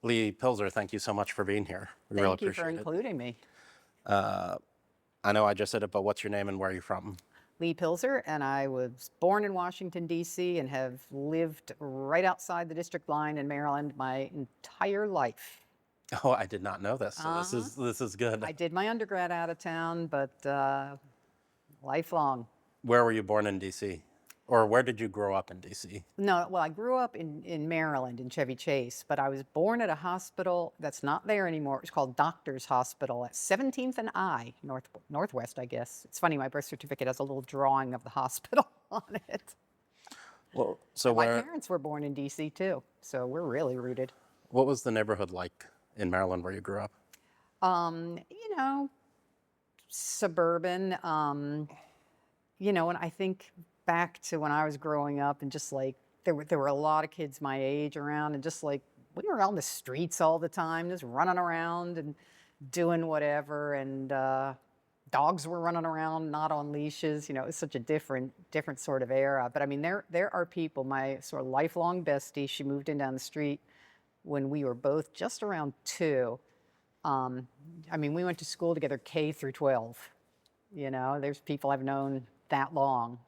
Leigh Pilzer, thank you so much for being here. We really Thank you for appreciate it. including me. I know I just said it, but what's your name and where are you from? Leigh Pilzer, and I was born in Washington, D.C., and have lived right outside the district line in Maryland my entire life. Oh, I did not know this, so Uh-huh. this is good. I did my undergrad out of town, but lifelong. Where were you born in DC? Or where did you grow up in DC? No, well, I grew up in Maryland, in Chevy Chase, but I was born at a hospital that's not there anymore. It's called Doctor's Hospital at 17th and I, Northwest, I guess. It's funny, my birth certificate has a little drawing of the hospital on it. Well, so My where, parents were born in D.C. too, so we're really rooted. what was the neighborhood like in Maryland where you grew up? You know, suburban. And I think back to when I was growing up, and just like there were a lot of kids my age around, and just like we were on the streets all the time, just running around and doing whatever, and dogs were running around, not on leashes. It was such a different sort of era. But I mean, there are people. My sort of lifelong bestie, she moved in down the street when we were both just around 2. I mean, we went to school together K through 12. There's people I've known that long.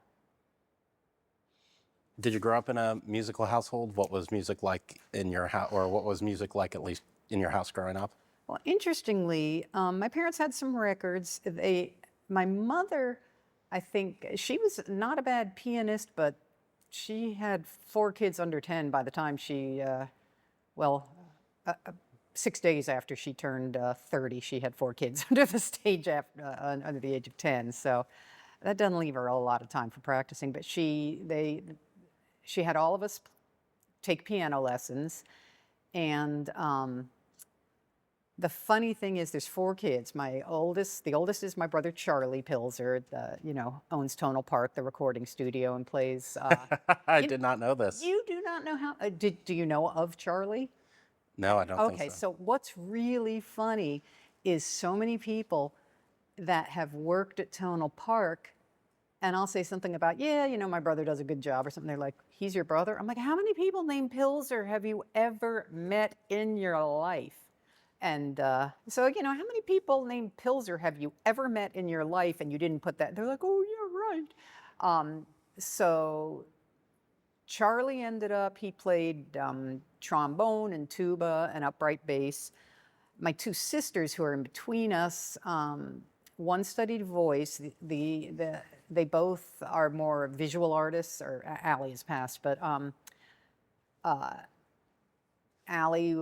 Did you grow up in a musical household? What was music like in your house, or what was music like at least in your house growing up? Well, interestingly, my parents had some records. My mother, I think, she was not a bad pianist, but she had 4 kids under 10 by the time she, well, 6 days after she turned 30, she had 4 kids under the stage under the age of 10. So that doesn't leave her a lot of time for practicing. But she had all of us take piano lessons, and the funny thing is, there's 4 kids. The oldest is my brother Charlie Pilzer, owns Tonal Park, the recording studio, and plays. I You, did not know this. you do not know how. Do you know of Charlie? No, I don't think Okay, so. so what's really funny is so many people that have worked at Tonal Park, and I'll say something about, yeah, my brother does a good job or something. They're like, he's your brother? I'm like, how many people named Pilzer have you ever met in your life? And so, how many people named Pilzer have you ever met in your life and you didn't put that? They're like, oh, yeah, right. So Charlie he played trombone and tuba and upright bass. My 2 sisters who are in between us, one studied voice. They both are more visual artists, or Allie has passed, but Allie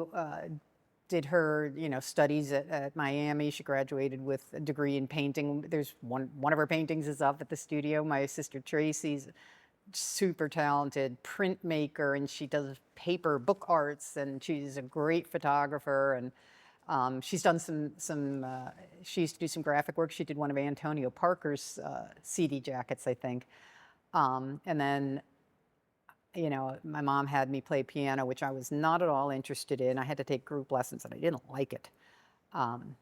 did her, studies at Miami. She graduated with a degree in painting. There's one of her paintings is up at the studio. My sister Tracy's super talented printmaker, and she does paper book arts, and she's a great photographer, and she's done she used to do some graphic work. She did one of Antonio Parker's CD jackets, I think. And then, my mom had me play piano, which I was not at all interested in. I had to take group lessons, and I didn't like it. And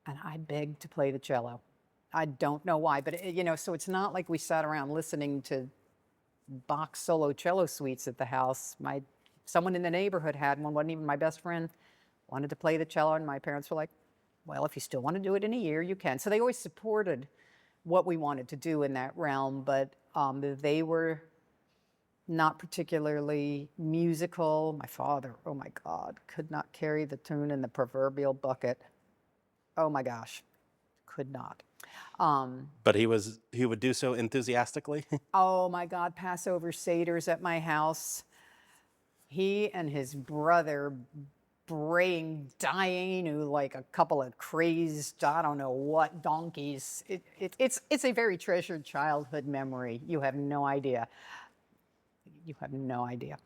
I begged to play the cello. I don't know why, but so it's not like we sat around listening to Bach solo cello suites at the house. Someone in the neighborhood had one, wasn't even my best friend, wanted to play the cello, and my parents were like, well, if you still want to do it in a year, you can. So they always supported what we wanted to do in that realm, but they were not particularly musical. My father, oh my God, could not carry the tune in the proverbial bucket. Oh my gosh, could not. But he would do so enthusiastically. Oh my God, Passover Seder's at my house. He and his brother braying Dianu like a couple of crazed, I don't know what, donkeys. It's a very treasured childhood memory. You have no idea. You have no idea.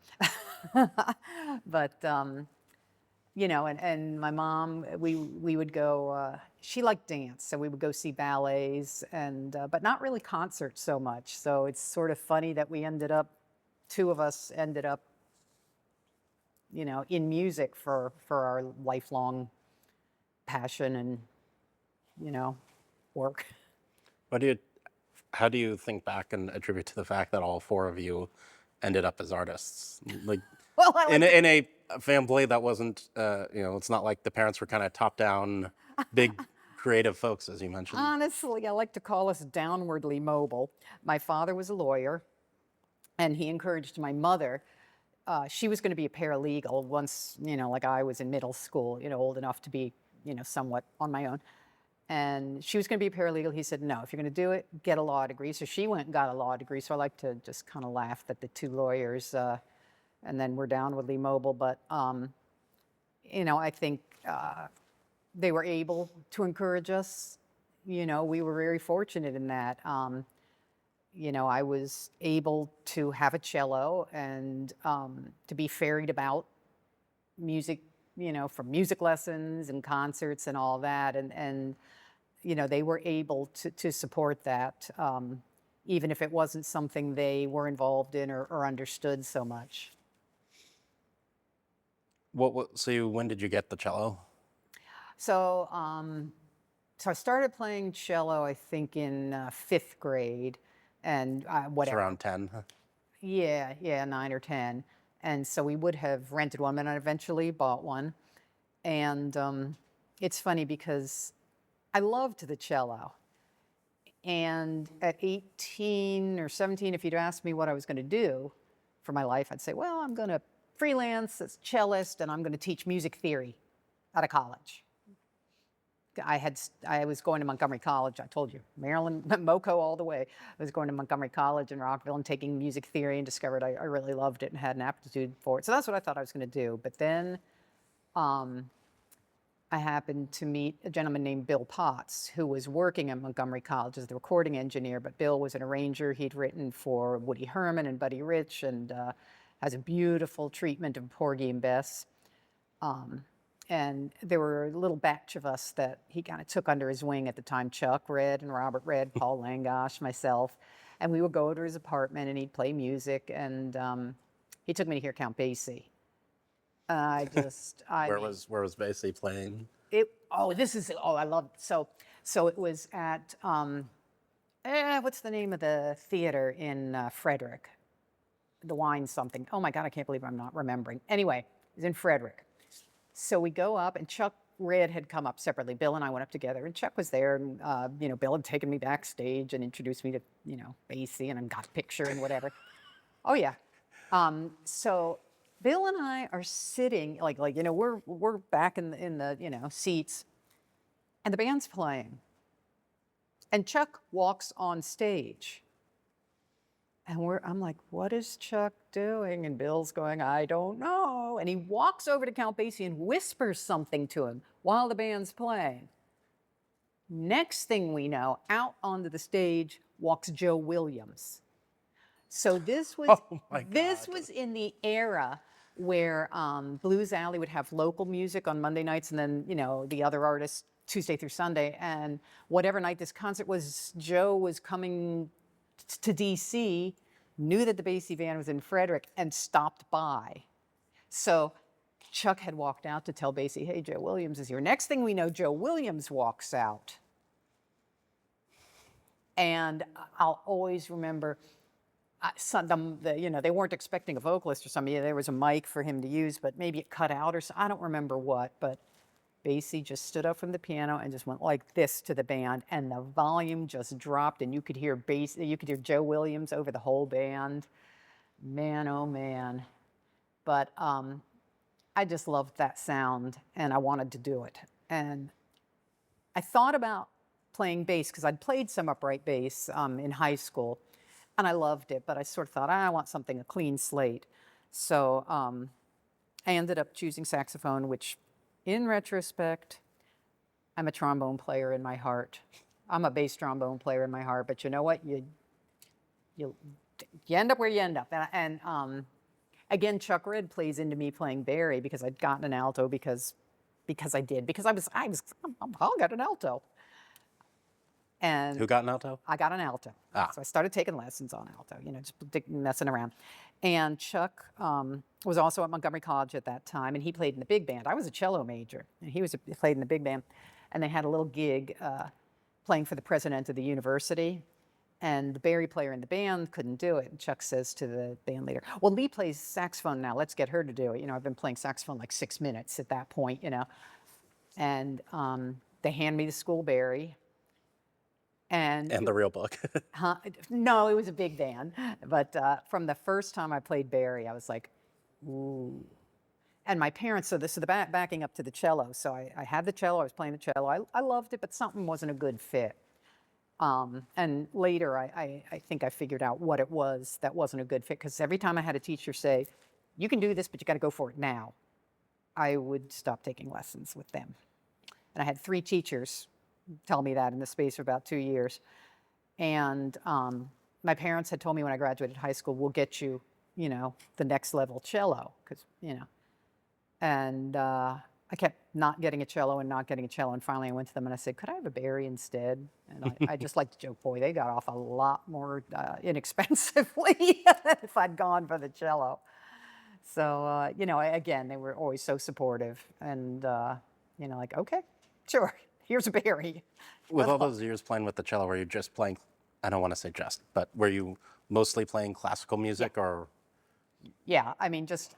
But and my mom, we would go. She liked dance, so we would go see ballets, and but not really concerts so much. So it's sort of funny that 2 of us ended up, in music for our lifelong passion and work. How do you think back and attribute to the fact that all 4 of you ended up as artists? Like, Well, I like to In a family that wasn't, it's not like the parents were kind of top down, big creative folks, as you mentioned. honestly, I like to call us downwardly mobile. My father was a lawyer, and he encouraged my mother. She was going to be a paralegal once, like I was in middle school, old enough to be, somewhat on my own. And she was going to be a paralegal. He said, no, if you're going to do it, get a law degree. So she went and got a law degree. So I like to just kind of laugh that the two lawyers, and then we're downwardly mobile. But, I think they were able to encourage us. We were very fortunate in that. I was able to have a cello and to be ferried about music, from music lessons and concerts and all that. And they were able to support that, even if it wasn't something they were involved in or understood so much. So when did you get the cello? So, so I started playing cello, I think, in fifth grade, and It's whatever. around 10. Huh? Yeah, 9 or 10. And so we would have rented one, and I eventually bought one. And it's funny because I loved the cello. And at 18 or 17, if you'd asked me what I was going to do for my life, I'd say, well, I'm going to freelance as a cellist, and I'm going to teach music theory out of college. I was going to Montgomery College. I told you, Maryland, MoCo all the way. I was going to Montgomery College in Rockville and taking music theory, and discovered I really loved it and had an aptitude for it. So that's what I thought I was going to do. But then I happened to meet a gentleman named Bill Potts, who was working at Montgomery College as the recording engineer. But Bill was an arranger. He'd written for Woody Herman and Buddy Rich, and has a beautiful treatment of Porgy and Bess. And there were a little batch of us that he kind of took under his wing at the time: Chuck Red and Robert Red, Paul Langosh, myself. And we would go to his apartment, and he'd play music. And he took me to hear Count Basie. I Where mean, was Basie playing? I love it. So it was at, what's the name of the theater in Frederick? The Wine something. Oh my God, I can't believe I'm not remembering. Anyway, it was in Frederick. So we go up, and Chuck Red had come up separately. Bill and I went up together, and Chuck was there, and Bill had taken me backstage and introduced me to Basie, and I got a picture and whatever. Oh yeah. So Bill and I are sitting we're back in the seats, and the band's playing, and Chuck walks on stage. And I'm like, what is Chuck doing? And Bill's going, I don't know. And he walks over to Count Basie and whispers something to him while the band's playing. Next thing we know, out onto the stage walks Joe Williams. So this was Oh my this God. was in the era where Blues Alley would have local music on Monday nights, and then the other artists Tuesday through Sunday. And whatever night this concert was, Joe was coming to DC, knew that the Basie van was in Frederick, and stopped by. So Chuck had walked out to tell Basie, hey, Joe Williams is here. Next thing we know, Joe Williams walks out. And I'll always remember, they weren't expecting a vocalist or something. There was a mic for him to use, but maybe it cut out or something. I don't remember what, but Basie just stood up from the piano and just went like this to the band, and the volume just dropped, and you could hear Joe Williams over the whole band. Man, oh man. But I just loved that sound, and I wanted to do it. And I thought about playing bass, because I'd played some upright bass in high school, and I loved it, but I sort of thought, I want something, a clean slate. So I ended up choosing saxophone, which, in retrospect, I'm a trombone player in my heart. I'm a bass trombone player in my heart, but you know what? You end up where you end up. And again, Chuck Red plays into me playing Barry, because I'd gotten an alto because I got an alto. And Who got an alto? I got an alto. So I started taking lessons on alto, just messing around. And Chuck was also at Montgomery College at that time, and he played in the big band. I was a cello major, and he played in the big band. And they had a little gig playing for the president of the university. And the bari player in the band couldn't do it. And Chuck says to the band leader, well, Leigh plays saxophone now. Let's get her to do it. You know, I've been playing saxophone like 6 minutes at that point, you know. And they hand me the school bari. And And the real book. no, it was a big band. But from the first time I played bari, I was like, ooh. And my parents, backing up to the cello. So I had the cello, I was playing the cello. I loved it, but something wasn't a good fit. And later, I think I figured out what it was that wasn't a good fit, because every time I had a teacher say, you can do this, but you got to go for it now, I would stop taking lessons with them. And I had 3 teachers tell me that in the space of about 2 years. And my parents had told me when I graduated high school, we'll get you, you know, the next level cello, because, you know. And I kept not getting a cello and not getting a cello. And finally I went to them and I said, could I have a bari instead? And I just like to joke, boy, they got off a lot more inexpensively than if I'd gone for the cello. So, you know, again, they were always so supportive. And, you know, like, okay, sure, here's a bari. With all those years playing with the cello, were you just playing, I don't want to say just, but were you mostly playing classical music or? Yeah, I mean, just,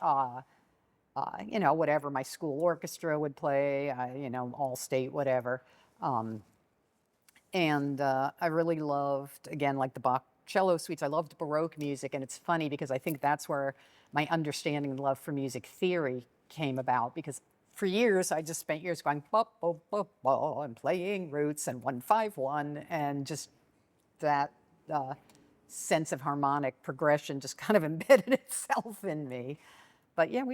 you know, whatever my school orchestra would play, you know, all state, whatever. And I really loved, again, like the Bach cello suites, I loved Baroque music. And it's funny because I think that's where my understanding and love for music theory came about, because for years, I just spent years going, ba, ba, ba, ba, and playing roots and 1-5-1, and just that sense of harmonic progression just kind of embedded itself in me. But yeah,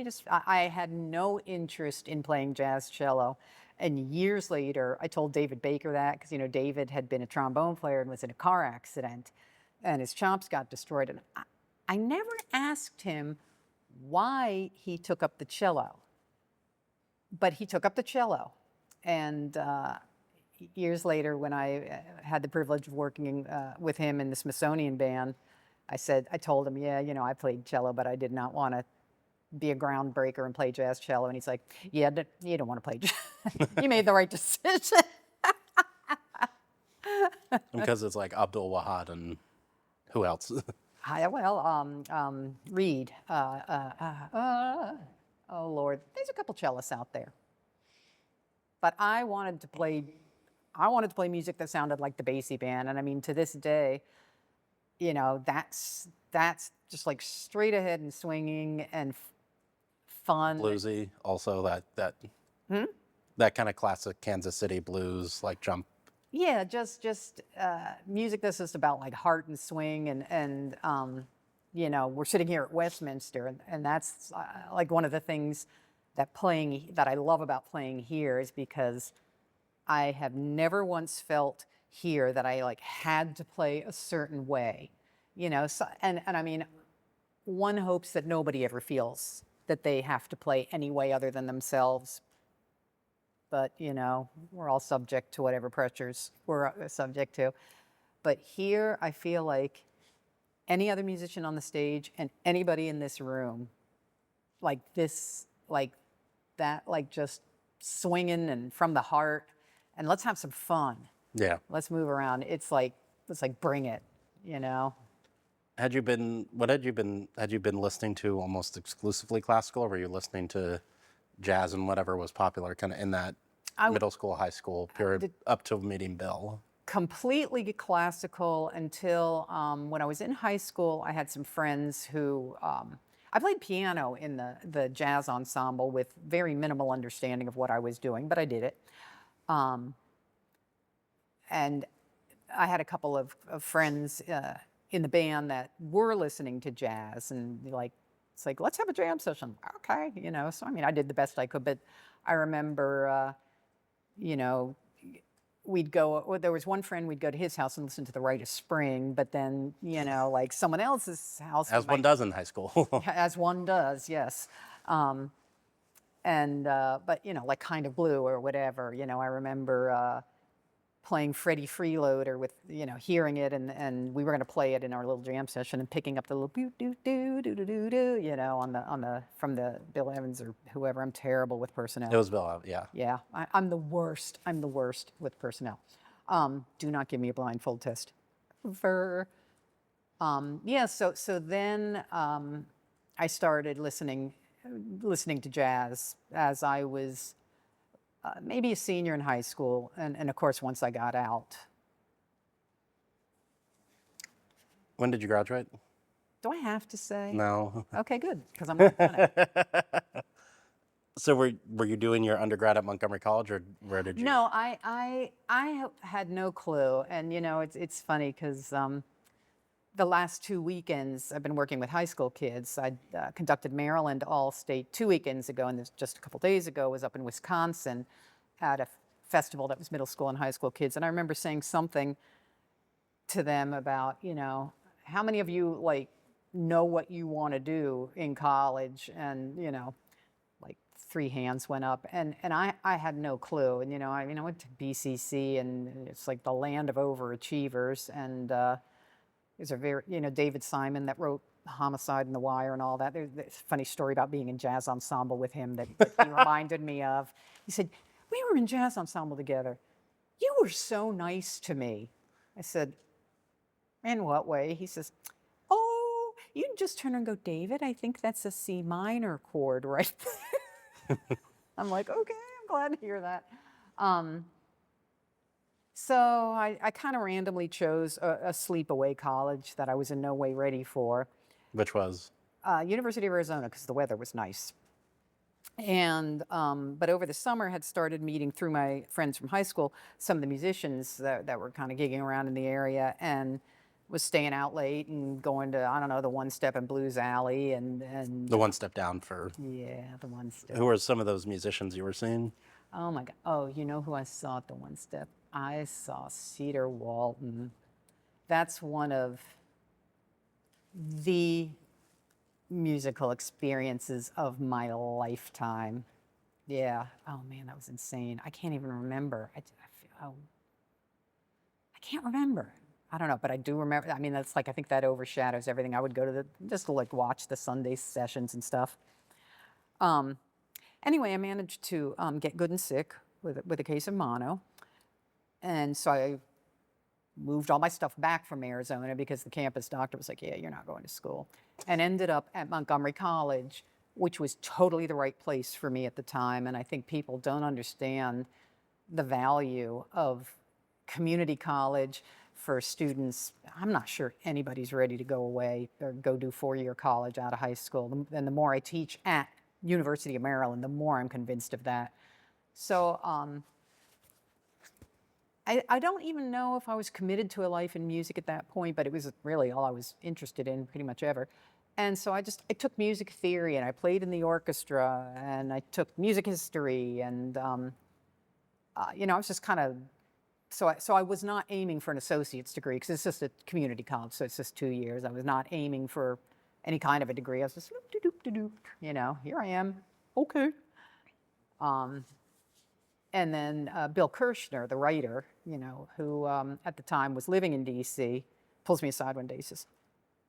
I had no interest in playing jazz cello. And years later, I told David Baker that, because, you know, David had been a trombone player and was in a car accident, and his chops got destroyed. And I never asked him why he took up the cello, but he took up the cello. And years later, when I had the privilege of working with him in the Smithsonian band, I told him, yeah, you know, I played cello, but I did not want to be a groundbreaker and play jazz cello. And he's like, yeah, you don't want to play jazz. You made the right decision. Because it's like Abdul Wahad and who else? Reed. Oh, Lord. There's a couple cellists out there. But I wanted to play music that sounded like the Basie band. And I mean, to this day, you know, that's just like straight ahead and swinging and fun. Bluesy, also that kind of classic Kansas City blues, like jump. Yeah, just music that's just about like heart and swing, and you know, we're sitting here at Westminster, and that's like one of the things that I love about playing here is because I have never once felt here that I like had to play a certain way, you know. So, and I mean, one hopes that nobody ever feels that they have to play any way other than themselves. But, you know, we're all subject to whatever pressures we're subject to. But here, I feel like any other musician on the stage and anybody in this room, like this, like that, like just swinging and from the heart, and let's have some fun. Yeah. Let's move around. It's like bring it, you know. Had you been listening to almost exclusively classical, or were you listening to jazz and whatever was popular kind of in that middle school, high school period up to meeting Bill? Completely classical until when I was in high school. I had some friends who I played piano in the jazz ensemble with very minimal understanding of what I was doing, but I did it. And I had a couple of friends in the band that were listening to jazz, and it's like, let's have a jam session. Okay, you know. So I mean, I did the best I could, but I remember, you know, there was one friend, we'd go to his house and listen to the Rite of Spring, but then, you know, like someone else's house. As one does in high school. As one does, yes. But, you know, like Kind of Blue or whatever, you know, I remember playing Freddie Freeloader with, you know, hearing it, and we were going to play it in our little jam session and picking up the little doo doo doo doo doo doo, you know, from the Bill Evans or whoever. I'm terrible with personnel. It was Bill Evans, yeah. Yeah, I'm the worst. I'm the worst with personnel. Do not give me a blindfold test. for yeah. So then I started listening to jazz as I was maybe a senior in high school, and of course once I got out. When did you graduate? Do I have to say? No. Okay, good, because I'm not gonna. So were you doing your undergrad at Montgomery College, or where did you? No, I had no clue, and you know it's funny because the last 2 weekends I've been working with high school kids. I conducted Maryland All-State 2 weekends ago, and this just a couple days ago was up in Wisconsin at a festival that was middle school and high school kids, and I remember saying something to them about, you know, how many of you like know what you want to do in college, and you know, like 3 hands went up, and I had no clue. And you know, I went to BCC, and it's like the land of overachievers. And there's a very, you know, David Simon that wrote Homicide and the Wire and all that. There's a funny story about being in jazz ensemble with him that he reminded me of. He said, "We were in jazz ensemble together. You were so nice to me." I said, "In what way?" He says, "Oh, you can just turn and go, David, I think that's a C minor chord right there." I'm like, okay, I'm glad to hear that. So I kind of randomly chose a sleepaway college that I was in no way ready for. Which was? University of Arizona, because the weather was nice. And but over the summer had started meeting through my friends from high school, some of the musicians that were kind of gigging around in the area, and was staying out late and going to, I don't know, the One Step and Blues Alley and The One Step Down for. yeah, the One Step. Who were some of those musicians you were seeing? Oh my God. Oh, you know who I saw at the One Step? I saw Cedar Walton. That's one of the musical experiences of my lifetime. Yeah. Oh man, that was insane. I can't even remember. I can't remember. I don't know, but I do remember. I mean, that's like, I think that overshadows everything. I would go to just to like watch the Sunday sessions and stuff. Anyway, I managed to get good and sick with a case of mono. And so I moved all my stuff back from Arizona because the campus doctor was like, yeah, you're not going to school. And ended up at Montgomery College, which was totally the right place for me at the time. And I think people don't understand the value of community college for students. I'm not sure anybody's ready to go away or go do 4-year college out of high school. And the more I teach at University of Maryland, the more I'm convinced of that. So I don't even know if I was committed to a life in music at that point, but it was really all I was interested in pretty much ever. And so I took music theory, and I played in the orchestra, and I took music history, and you know, I was just kind of, so I was not aiming for an associate's degree because it's just a community college, so it's just 2 years. I was not aiming for any kind of a degree. I was just, you know, here I am, okay. And then Bill Kirshner, the writer, you know, who at the time was living in D.C., pulls me aside one day. He says,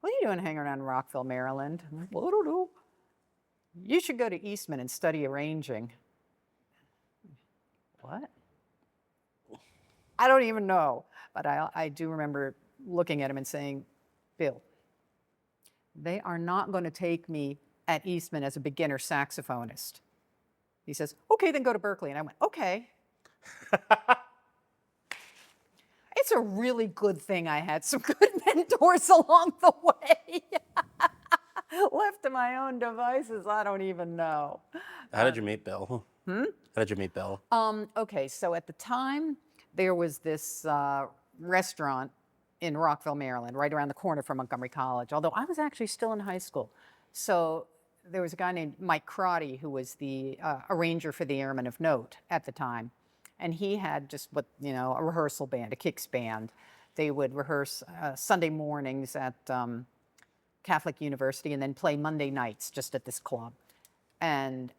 "What are you doing hanging around in Rockville, Maryland?" I'm like, "Well, I don't know. You should go to Eastman and study arranging." What? I don't even know. But I do remember looking at him and saying, "Bill, they are not going to take me at Eastman as a beginner saxophonist." He says, "Okay, then go to Berklee." And I went, "Okay." It's a really good thing I had some good mentors along the way. Left to my own devices, I don't even know. How did you meet Bill? How did you meet Bill? Okay, so at the time, there was this restaurant in Rockville, Maryland, right around the corner from Montgomery College, although I was actually still in high school. So there was a guy named Mike Crotty who was the arranger for the Airmen of Note at the time. And he had just what, you know, a rehearsal band, a kicks band. They would rehearse Sunday mornings at Catholic University and then play Monday nights just at this club. And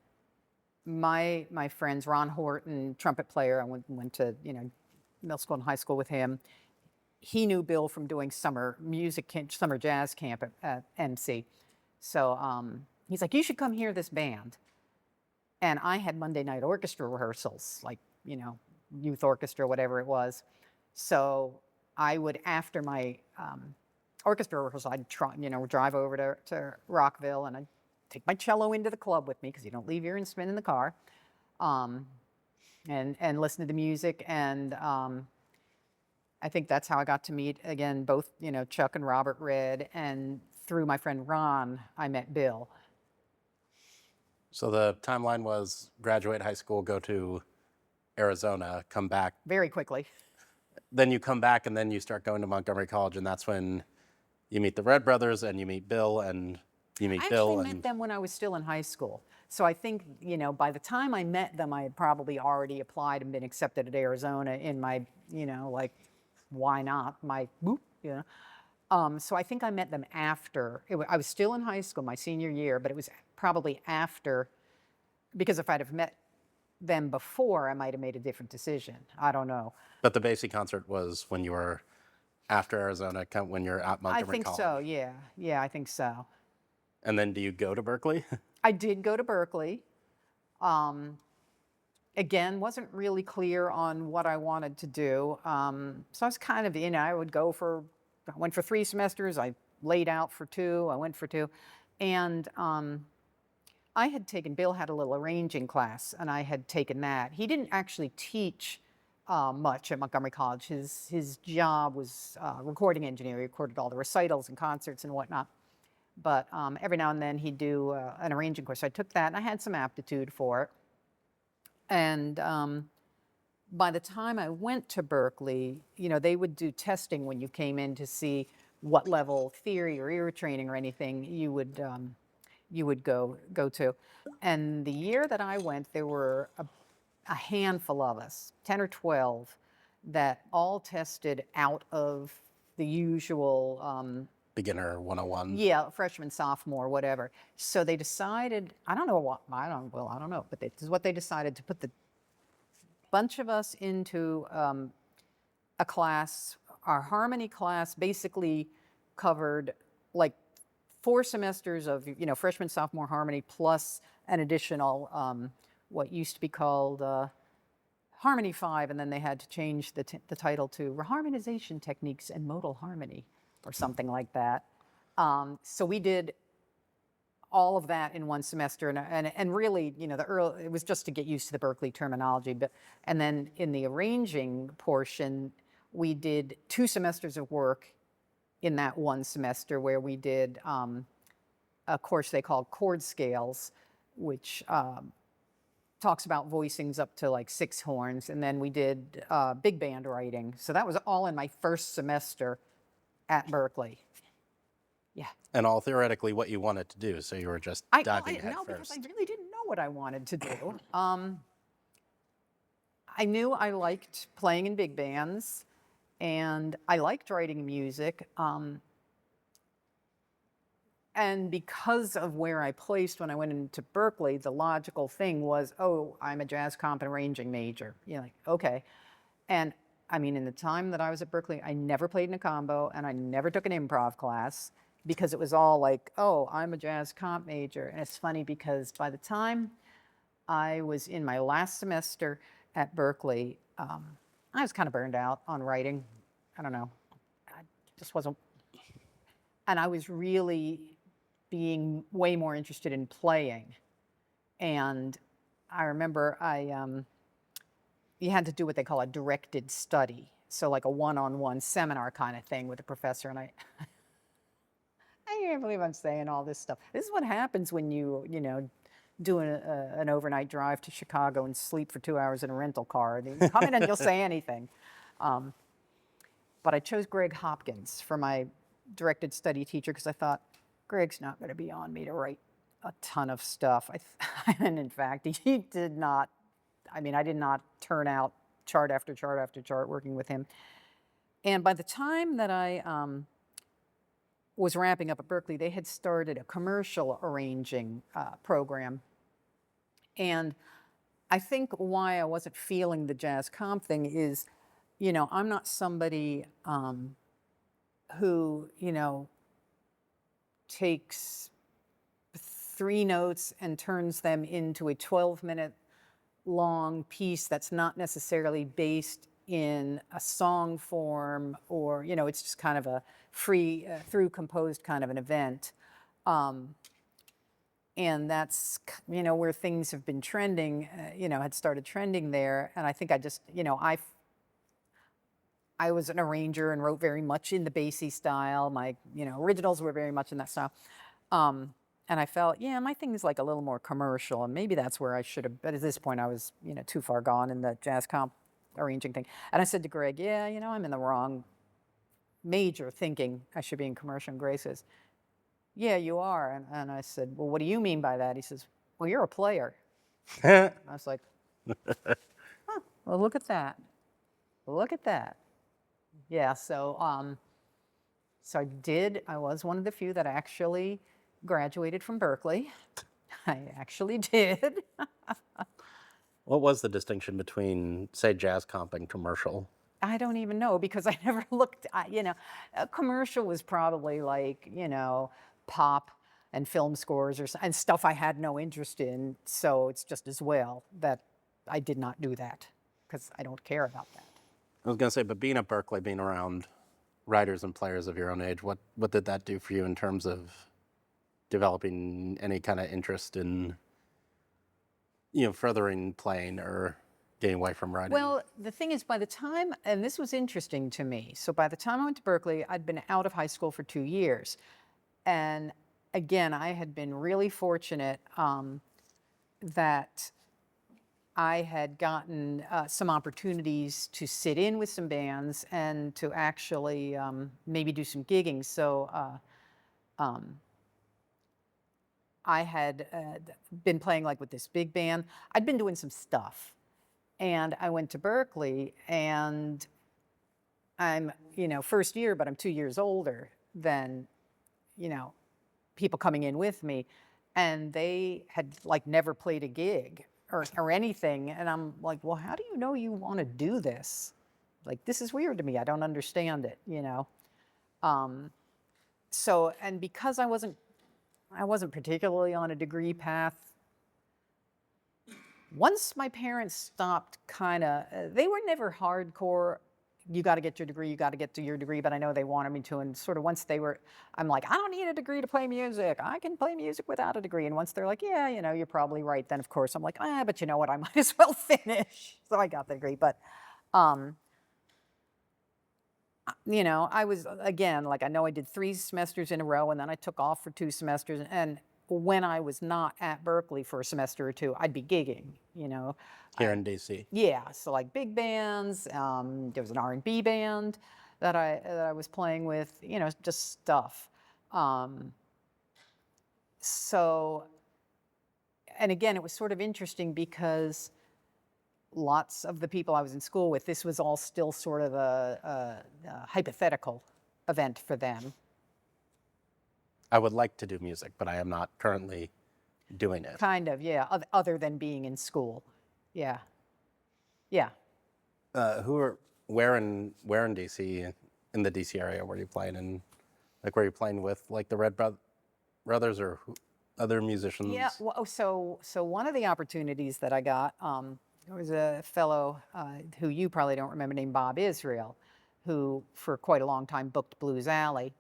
my friends, Ron Horton, trumpet player, I went to, you know, middle school and high school with him. He knew Bill from doing summer jazz camp at MC. So he's like, "You should come hear this band." And I had Monday night orchestra rehearsals, like, you know, youth orchestra, whatever it was. So I would, after my orchestra rehearsal, I'd drive over to Rockville, and I'd take my cello into the club with me, because you don't leave your instrument in the car, and listen to the music. And I think that's how I got to meet, again, both, Chuck and Robert Red, and through my friend Ron, I met Bill. So the timeline was graduate high school, go to Arizona, come back. Very quickly. Then you come back, and then you start going to Montgomery College, and that's when you meet the Red brothers, and you meet Bill, and you meet Bill. I actually met them when I was still in high school. So I think, by the time I met them, I had probably already applied and been accepted at Arizona in my, like, why not, my boop, So I think I met them after. I was still in high school, my senior year, but it was probably after, because if I'd have met them before, I might have made a different decision. I don't know. But the Basie concert was when you were after Arizona, when you're at Montgomery College. I think so, yeah. Yeah, I think so. And then do you go to Berklee? I did go to Berklee. Again, wasn't really clear on what I wanted to do. So I was kind of, I went for 3 semesters. I laid out for 2. I went for 2. And Bill had a little arranging class, and I had taken that. He didn't actually teach much at Montgomery College. His job was recording engineer. He recorded all the recitals and concerts and whatnot. But every now and then he'd do an arranging course. So I took that, and I had some aptitude for it. And by the time I went to Berklee, they would do testing when you came in to see what level theory or ear training or anything you would go to. And the year that I went, there were a handful of us, 10 or 12, that all tested out of the usual Beginner 101. Yeah, freshman, sophomore, whatever. So they decided, I don't know, but this is what they decided, to put the bunch of us into a class. Our harmony class basically covered like 4 semesters of, freshman, sophomore harmony, plus an additional, what used to be called Harmony 5, and then they had to change the title to Reharmonization Techniques and Modal Harmony, or something like that. So we did all of that in 1 semester, and really, it was just to get used to the Berklee terminology. And then in the arranging portion, we did 2 semesters of work in that 1 semester, where we did a course they called chord scales, which talks about voicings up to like 6 horns, and then we did big band writing. So that was all in my first semester at Berklee. Yeah. And all theoretically what you wanted to do, so you were just diving head first. Because I really didn't know what I wanted to do. I knew I liked playing in big bands, and I liked writing music. And because of where I placed when I went into Berklee, the logical thing was, oh, I'm a jazz comp and arranging major. Like, okay. And I mean, in the time that I was at Berklee, I never played in a combo, and I never took an improv class, because it was all like, oh, I'm a jazz comp major. And it's funny, because by the time I was in my last semester at Berklee, I was kind of burned out on writing. I don't know. I just wasn't. And I was really being way more interested in playing. And I remember you had to do what they call a directed study. So like a one-on-one seminar kind of thing with a professor. And I can't believe I'm saying all this stuff. This is what happens when you do an overnight drive to Chicago and sleep for 2 hours in a rental car. You come in and you'll say anything. But I chose Greg Hopkins for my directed study teacher, because I thought, Greg's not going to be on me to write a ton of stuff. And in fact, he did not. I mean, I did not turn out chart after chart after chart working with him. And by the time that I was ramping up at Berklee, they had started a commercial arranging program. And I think why I wasn't feeling the jazz comp thing is, I'm not somebody who, takes 3 notes and turns them into a 12-minute long piece that's not necessarily based in a song form, or, it's just kind of a free, through composed kind of an event. And that's, where things have been trending, had started trending there. And I think I just, I was an arranger and wrote very much in the Basie style. My, originals were very much in that style. And I felt, yeah, my thing is like a little more commercial, and maybe that's where I should have, but at this point I was, too far gone in the jazz comp arranging thing. And I said to Greg, yeah, I'm in the wrong major thinking I should be in commercial. And Greg says, yeah, you are. And I said, well, what do you mean by that? He says, well, you're a player. I was like, huh, well, look at that. Look at that. Yeah, so I was one of the few that actually graduated from Berklee. I actually did. What was the distinction between, say, jazz comp and commercial? I don't even know, because I never looked, a commercial was probably like, pop and film scores and stuff I had no interest in. So it's just as well that I did not do that, because I don't care about that. I was going to say, but being at Berklee, being around writers and players of your own age, what did that do for you in terms of developing any kind of interest in, furthering playing or getting away from writing? Well, the thing is, by the time, and this was interesting to me, so by the time I went to Berklee, I'd been out of high school for 2 years. And again, I had been really fortunate that I had gotten some opportunities to sit in with some bands and to actually maybe do some gigging. So I had been playing like with this big band. I'd been doing some stuff. And I went to Berklee, and I'm, first year, but I'm 2 years older than, people coming in with me. And they had like never played a gig or anything. And I'm like, well, how do you know you want to do this? Like, this is weird to me. I don't understand it, So, and because I wasn't particularly on a degree path, once my parents stopped they were never hardcore, you got to get your degree, you got to get to your degree, but I know they wanted me to. And sort of once I'm like, I don't need a degree to play music. I can play music without a degree. And once they're like, yeah, you're probably right. Then of course I'm like, but you know what, I might as well finish. So I got the degree. But, I was, again, like, I know I did 3 semesters in a row, and then I took off for 2 semesters. And when I was not at Berklee for a semester or 2, I'd be gigging, Here in DC. Yeah, so like big bands. There was an R&B band that I was playing with, just stuff. So, and again, it was sort of interesting because lots of the people I was in school with, this was all still sort of a hypothetical event for them. I would like to do music, but I am not currently doing it. Kind of, yeah, other than being in school. Yeah. Yeah. Where in DC, in the DC area, were you playing in? Like, were you playing with like the Red Brothers or other musicians? Yeah. Well, so one of the opportunities that I got, there was a fellow who you probably don't remember, named Bob Israel, who for quite a long time booked Blues Alley.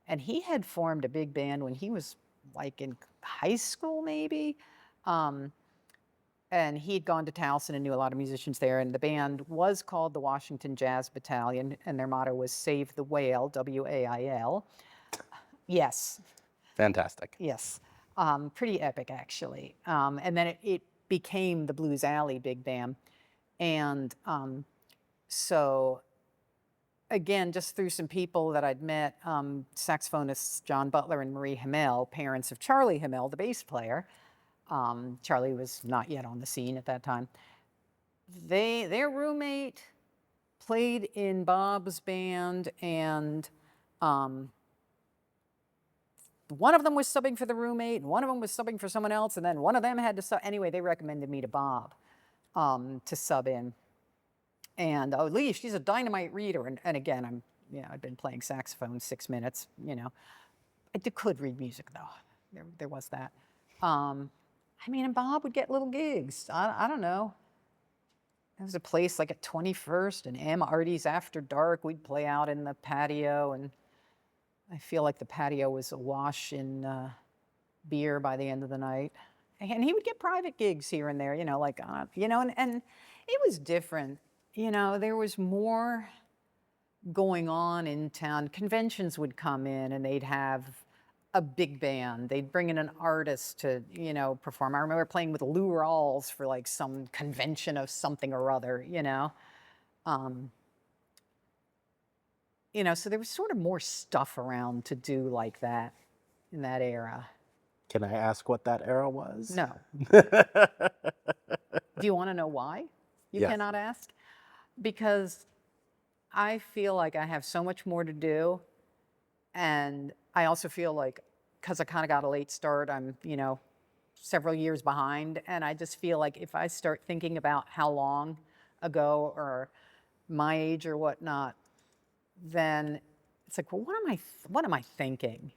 And he had formed a big band when he was like in high school, maybe. And he had gone to Towson and knew a lot of musicians there. And the band was called the Washington Jazz Battalion. And their motto was Save the Whale, W-A-I-L. Yes. Fantastic. Yes. Pretty epic, actually. And then it became the Blues Alley Big Band. And so, again, just through some people that I'd met, saxophonists John Butler and Marie Hamel, parents of Charlie Hamel, the bass player. Charlie was not yet on the scene at that time. Their roommate played in Bob's band, and one of them was subbing for the roommate, and one of them was subbing for someone else, and then one of them had to sub. Anyway, they recommended me to Bob to sub in. And Leigh, she's a dynamite reader. And again, I'd been playing saxophone 6 minutes. I could read music though. There was that. And Bob would get little gigs. I don't know. there was a place like at 21st and M. Artie's After Dark. We'd play out in the patio, and I feel like the patio was awash in beer by the end of the night. And he would get private gigs here and there, like, and it was different. There was more going on in town. Conventions would come in and they'd have a big band. They'd bring in an artist to, perform. I remember playing with Lou Rawls for like some convention of something or other, so there was sort of more stuff around to do like that in that era. Can I ask what that era was? No. Do you want to know why you Yes. cannot ask? Because I feel like I have so much more to do. And I also feel like, because I kind of got a late start, I'm, several years behind. And I just feel like if I start thinking about how long ago or my age or whatnot, then it's like, well, what am I thinking?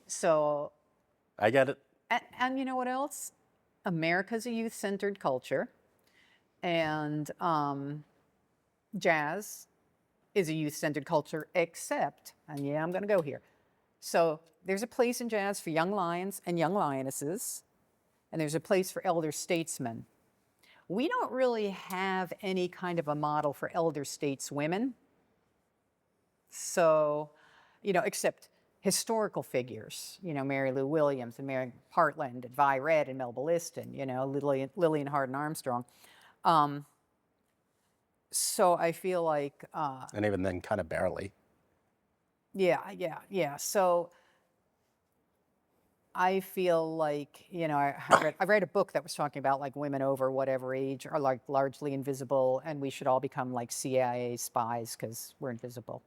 So I get it. and you know what else? America's a youth-centered culture, and jazz is a youth-centered culture, except, and yeah, I'm going to go here. So there's a place in jazz for young lions and young lionesses, and there's a place for elder statesmen. We don't really have any kind of a model for elder stateswomen. So, except historical figures, Mary Lou Williams and Mary Hartland and Vi Red and Melba Liston, Lillian Hardin Armstrong. So I feel like... and even then, kind of barely. Yeah. So I feel like, I read a book that was talking about like women over whatever age are like largely invisible, and we should all become like CIA spies because we're invisible,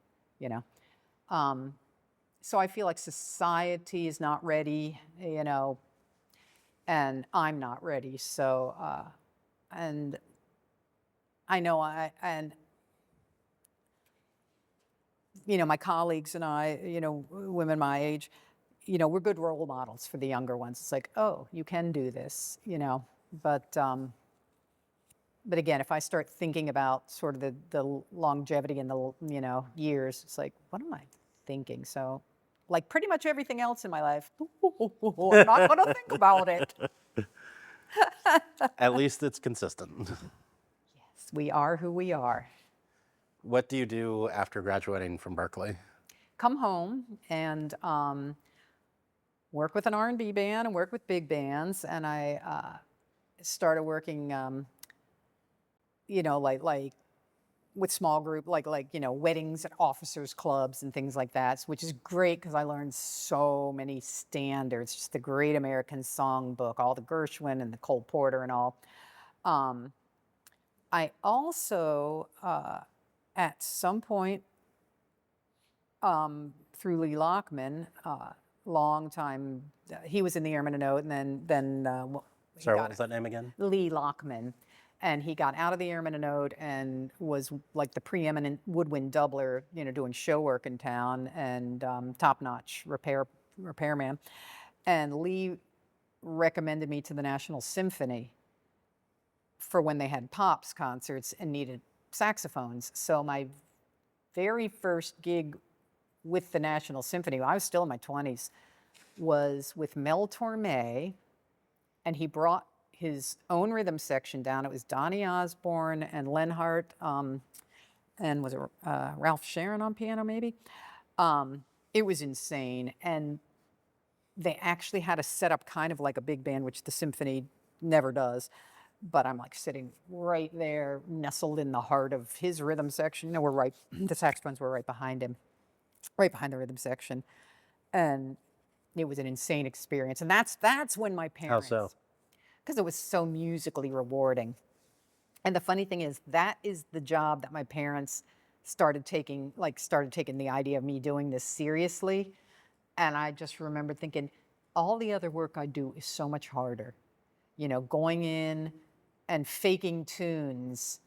So I feel like society is not ready, and I'm not ready. So, and I know my colleagues and I, women my age, we're good role models for the younger ones. It's like, oh, you can do this, But again, if I start thinking about sort of the longevity and the, years, it's like, what am I thinking? So, like pretty much everything else in my life, I'm not going to think about it. At least it's consistent. Yes, we are who we are. What do you do after graduating from Berklee? Come home and work with an R&B band and work with big bands. And I started working, like with small group, like weddings at officers' clubs and things like that, which is great because I learned so many standards, just the Great American Songbook, all the Gershwin and the Cole Porter and all. I also, at some point, through Lee Lockman, long time, he was in the Airman and Note, and then Sorry, what was that name again? Lee Lockman. And he got out of the Airman and Note and was like the preeminent woodwind doubler, doing show work in town and top-notch repairman. And Lee recommended me to the National Symphony for when they had Pops concerts and needed saxophones. So my very first gig with the National Symphony, I was still in my 20s, was with Mel Torme, and he brought his own rhythm section down. It was Donny Osborne and Lenhart, and was it Ralph Sharon on piano maybe? It was insane. And they actually had a setup kind of like a big band, which the symphony never does. But I'm like sitting right there, nestled in the heart of his rhythm section. The saxophones were right behind him, right behind the rhythm section. And it was an insane experience. And that's when my parents... How so? Because it was so musically rewarding. And the funny thing is, that is the job that my parents started taking the idea of me doing this seriously. And I just remember thinking, all the other work I do is so much harder. Going in and faking tunes,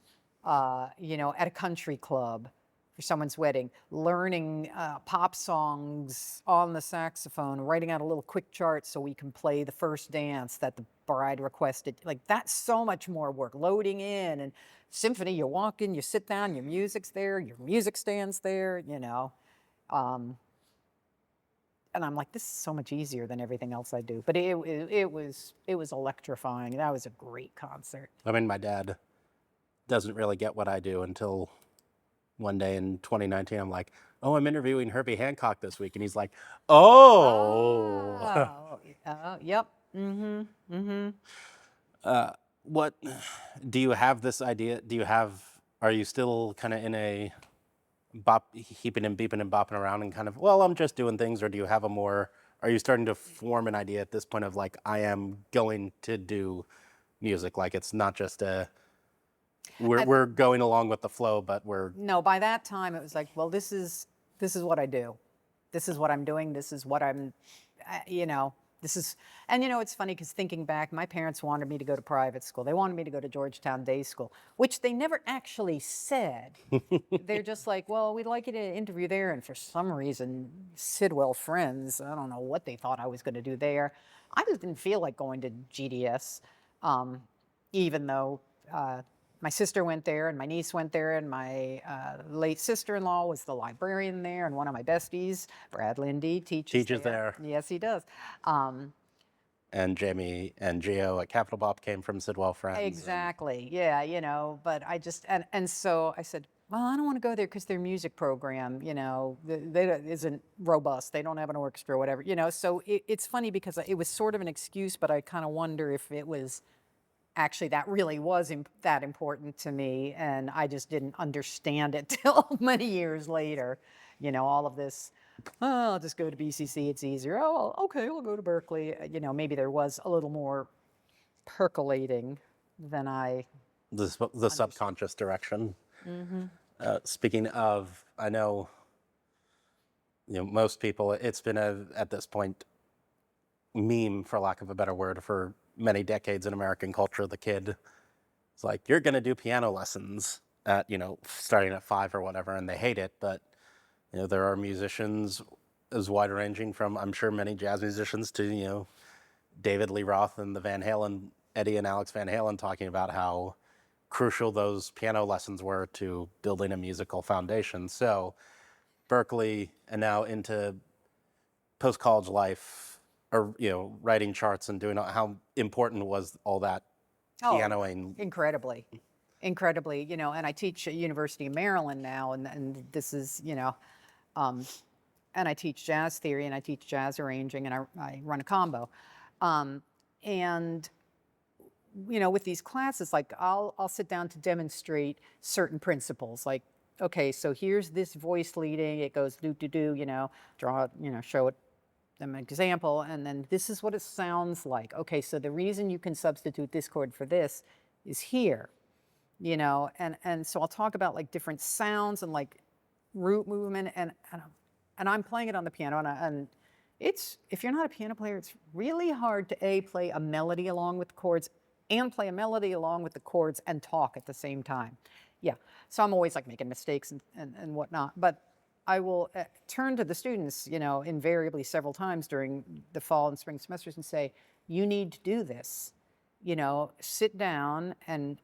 at a country club for someone's wedding, learning pop songs on the saxophone, writing out a little quick chart so we can play the first dance that the bride requested. Like, that's so much more work, loading in. And symphony, you walk in, you sit down, your music's there, your music stand's there, you know. And I'm like, this is so much easier than everything else I do. But it was electrifying. That was a great concert. I mean, my dad doesn't really get what I do until one day in 2019. I'm like, oh, I'm interviewing Herbie Hancock this week. And he's like, oh. Yep. What, do you have this idea? Are you still kind of in a heaping and beeping and bopping around and kind of, well, I'm just doing things? Or do you have are you starting to form an idea at this point of like, I am going to do music? Like, it's not just we're going along with the flow, but No, by that time it was like, well, this is what I do. This is what I'm doing. This is what I'm, you know, and you know, it's funny because thinking back, my parents wanted me to go to private school. They wanted me to go to Georgetown Day School, which they never actually said. They're just like, well, we'd like you to interview there. And for some reason, Sidwell friends, I don't know what they thought I was going to do there. I just didn't feel like going to GDS, even though my sister went there and my niece went there and my late sister-in-law was the librarian there, and one of my besties, Brad Lindy, teaches there. Yes, he does. And Jamie and Gio at Capital Bop came from Sidwell Friends. Exactly. Yeah, you know, but I just, and so I said, well, I don't want to go there because their music program, you know, isn't robust. They don't have an orchestra or whatever, you know. So it's funny because it was sort of an excuse, but I kind of wonder if it was actually that really was that important to me, and I just didn't understand it till many years later. You know, all of this, oh, I'll just go to BCC, it's easier. Oh, okay, we'll go to Berklee. You know, maybe there was a little more percolating than I the subconscious direction. Speaking of, I know, you know, most people, it's been at this point, meme, for lack of a better word, for many decades in American culture. The kid is like, you're going to do piano lessons at, you know, starting at 5 or whatever, and they hate it. But, you know, there are musicians as wide ranging from, I'm sure, many jazz musicians to, you know, David Lee Roth and the Van Halen, Eddie and Alex Van Halen, talking about how crucial those piano lessons were to building a musical foundation. So Berklee, and now into post-college life, or, you know, writing charts and doing, how important was all that pianoing? Incredibly, you know, and I teach at University of Maryland now, and this is, you know, and I teach jazz theory and I teach jazz arranging, and I run a combo. And, you know, with these classes, like I'll sit down to demonstrate certain principles, like, okay, so here's this voice leading, it goes do, you know, draw, you know, show it them an example, and then this is what it sounds like. Okay, so the reason you can substitute this chord for this is here, you know, and so I'll talk about like different sounds and like root movement, and I'm playing it on the piano, and it's, if you're not a piano player, it's really hard to play a melody along with the chords and play a melody along with the chords and talk at the same time. Yeah, so I'm always like making mistakes and whatnot, but I will turn to the students, you know, invariably several times during the fall and spring semesters and say, you need to do this. You know, sit down and,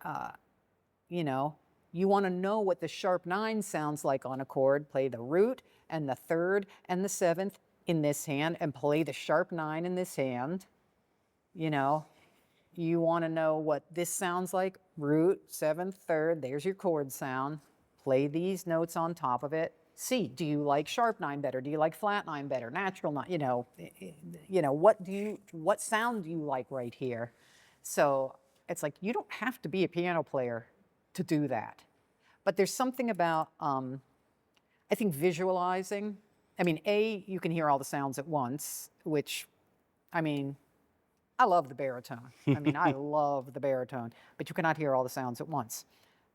you know, you want to know what the sharp 9 sounds like on a chord, play the root and the 3rd and the 7th in this hand and play the sharp 9 in this hand. You know, you want to know what this sounds like, root, 7th, 3rd, there's your chord sound. Play these notes on top of it. See, do you like sharp 9 better? Do you like flat 9 better? Natural 9, you know, what sound do you like right here? So it's like, you don't have to be a piano player to do that. But there's something about, I think, visualizing. I mean, you can hear all the sounds at once, which, I mean, I love the baritone. I mean, I love the baritone, but you cannot hear all the sounds at once.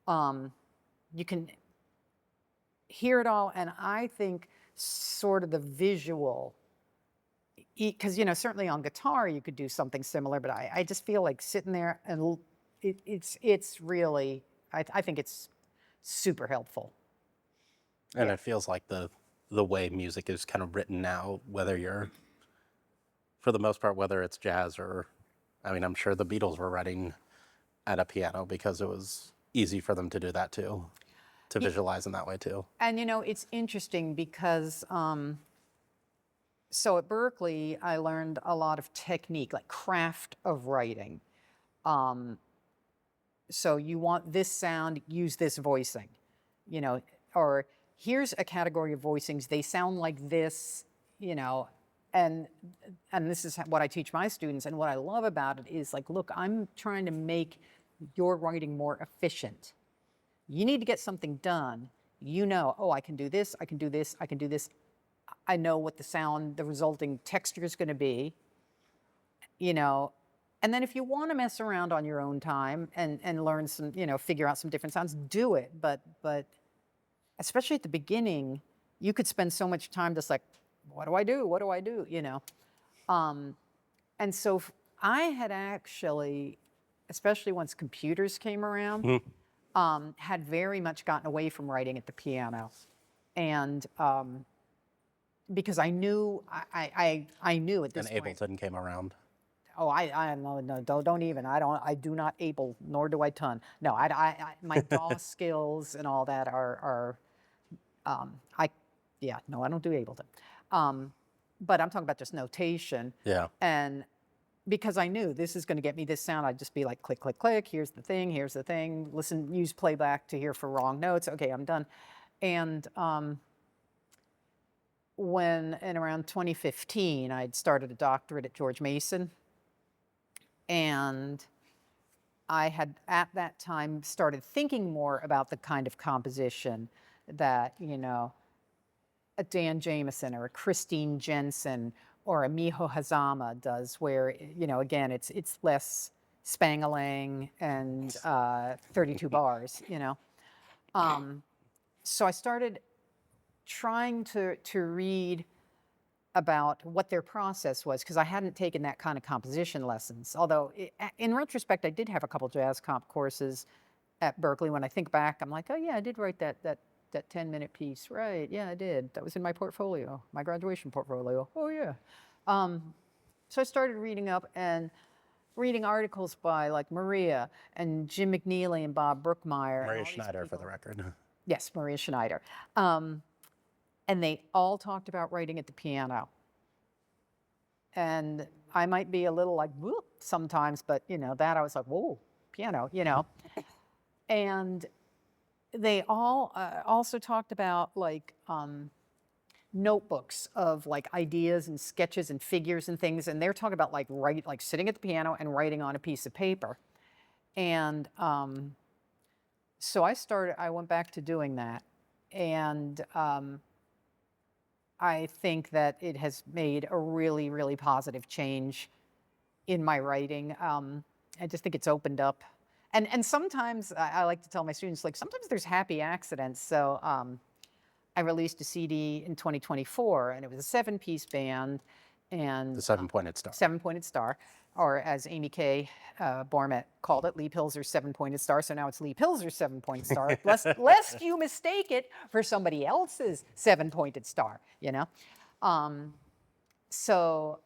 You can hear it all, and I think sort of the visual, because, you know, certainly on guitar you could do something similar, but I just feel like sitting there and it's really, I think it's super helpful. And it feels like the way music is kind of written now, whether you're, for the most part, whether it's jazz or, I mean, I'm sure the Beatles were writing at a piano because it was easy for them to do that too, to visualize in that way too. And it's interesting because so at Berklee, I learned a lot of technique, like craft of writing. So you want this sound, use this voicing, or here's a category of voicings, they sound like this, and this is what I teach my students. And what I love about it is like, look, I'm trying to make your writing more efficient. You need to get something done. Oh, I can do this, I can do this, I can do this. I know what the resulting texture is going to be, And then if you want to mess around on your own time and learn some, figure out some different sounds, do it. But especially at the beginning, you could spend so much time just like, what do I do? What do I do? And so I had actually, especially once computers came around, had very much gotten away from writing at the piano. And because I knew, I knew at this And point. Ableton came around. Oh, no, don't even. I do not able, nor do I ton. No, my DAW skills and all that are I don't do Ableton. But I'm talking about just notation. Yeah. And because I knew this is going to get me this sound, I'd just be like, click, click, click. Here's the thing. Listen, use playback to hear for wrong notes. Okay, I'm done. And when in around 2015, I'd started a doctorate at George Mason. And I had, at that time, started thinking more about the kind of composition that, a Dan Jameson or a Christine Jensen or a Miho Hazama does, where, again, it's less Spang-a-lang and 32 bars, So I started trying to read about what their process was, because I hadn't taken that kind of composition lessons. Although, in retrospect, I did have a couple jazz comp courses at Berklee. When I think back, I'm like, oh yeah, I did write that 10-minute piece. Right, yeah, I did. That was in my portfolio, my graduation portfolio. Oh yeah. So I started reading up and reading articles by like Maria and Jim McNeely and Bob Brookmeyer. Maria Schneider, for the record. Yes, Maria Schneider. And they all talked about writing at the piano. And I might be a little like, whoop, sometimes, but that I was like, whoa, piano, And they all also talked about like notebooks of like ideas and sketches and figures and things. And they're talking about like sitting at the piano and writing on a piece of paper. And so I went back to doing that. And I think that it has made a really, really positive change in my writing. I just think it's opened up. And sometimes I like to tell my students, like, sometimes there's happy accidents. So I released a CD in 2024, and it was a 7-piece band. And The 7-pointed star. 7-pointed star, or as Amy K. Bormet called it, Leigh Pilzer's 7-pointed star. So now it's Leigh Pilzer's 7-pointed star, lest you mistake it for somebody else's 7-pointed star, So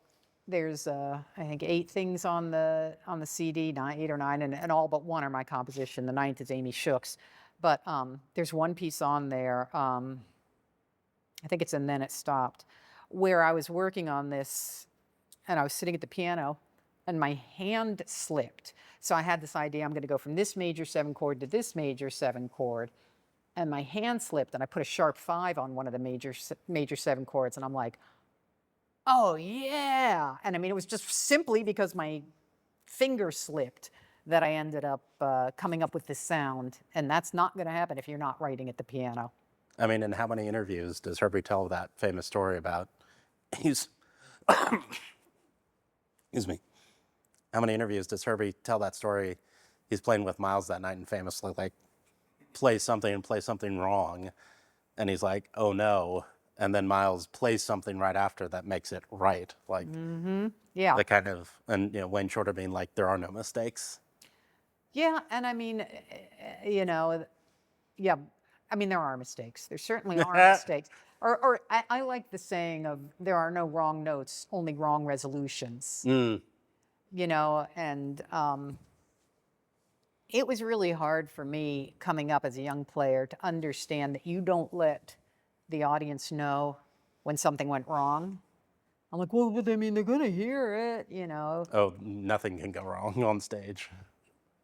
there's, I think, 8 things on the CD, 8 or 9, and all but 1 are my composition. The 9th is Amy Shook's. But there's one piece on there, I think it's And Then It Stopped, where I was working on this, and I was sitting at the piano, and my hand slipped. So I had this idea, I'm going to go from this major 7 chord to this major 7 chord, and my hand slipped, and I put a sharp 5 on one of the major 7 chords, and I'm like, oh yeah. And I mean, it was just simply because my finger slipped that I ended up coming up with this sound, and that's not going to happen if you're not writing at the piano. I mean, in how many interviews does Herbie tell that famous story about excuse me. How many interviews does Herbie tell that story? He's playing with Miles that night and famously like play something wrong. And he's like, oh no. And then Miles plays something right after that makes it right. Like Yeah. the kind of, and Wayne Shorter being like, there are no mistakes. Yeah, and I mean, yeah, I mean, there are mistakes. There certainly are mistakes. Or I like the saying of there are no wrong notes, only wrong resolutions. You know, and it was really hard for me coming up as a young player to understand that you don't let the audience know when something went wrong. I'm like, well, but I mean, they're going to hear it, you know. Oh, nothing can go wrong on stage.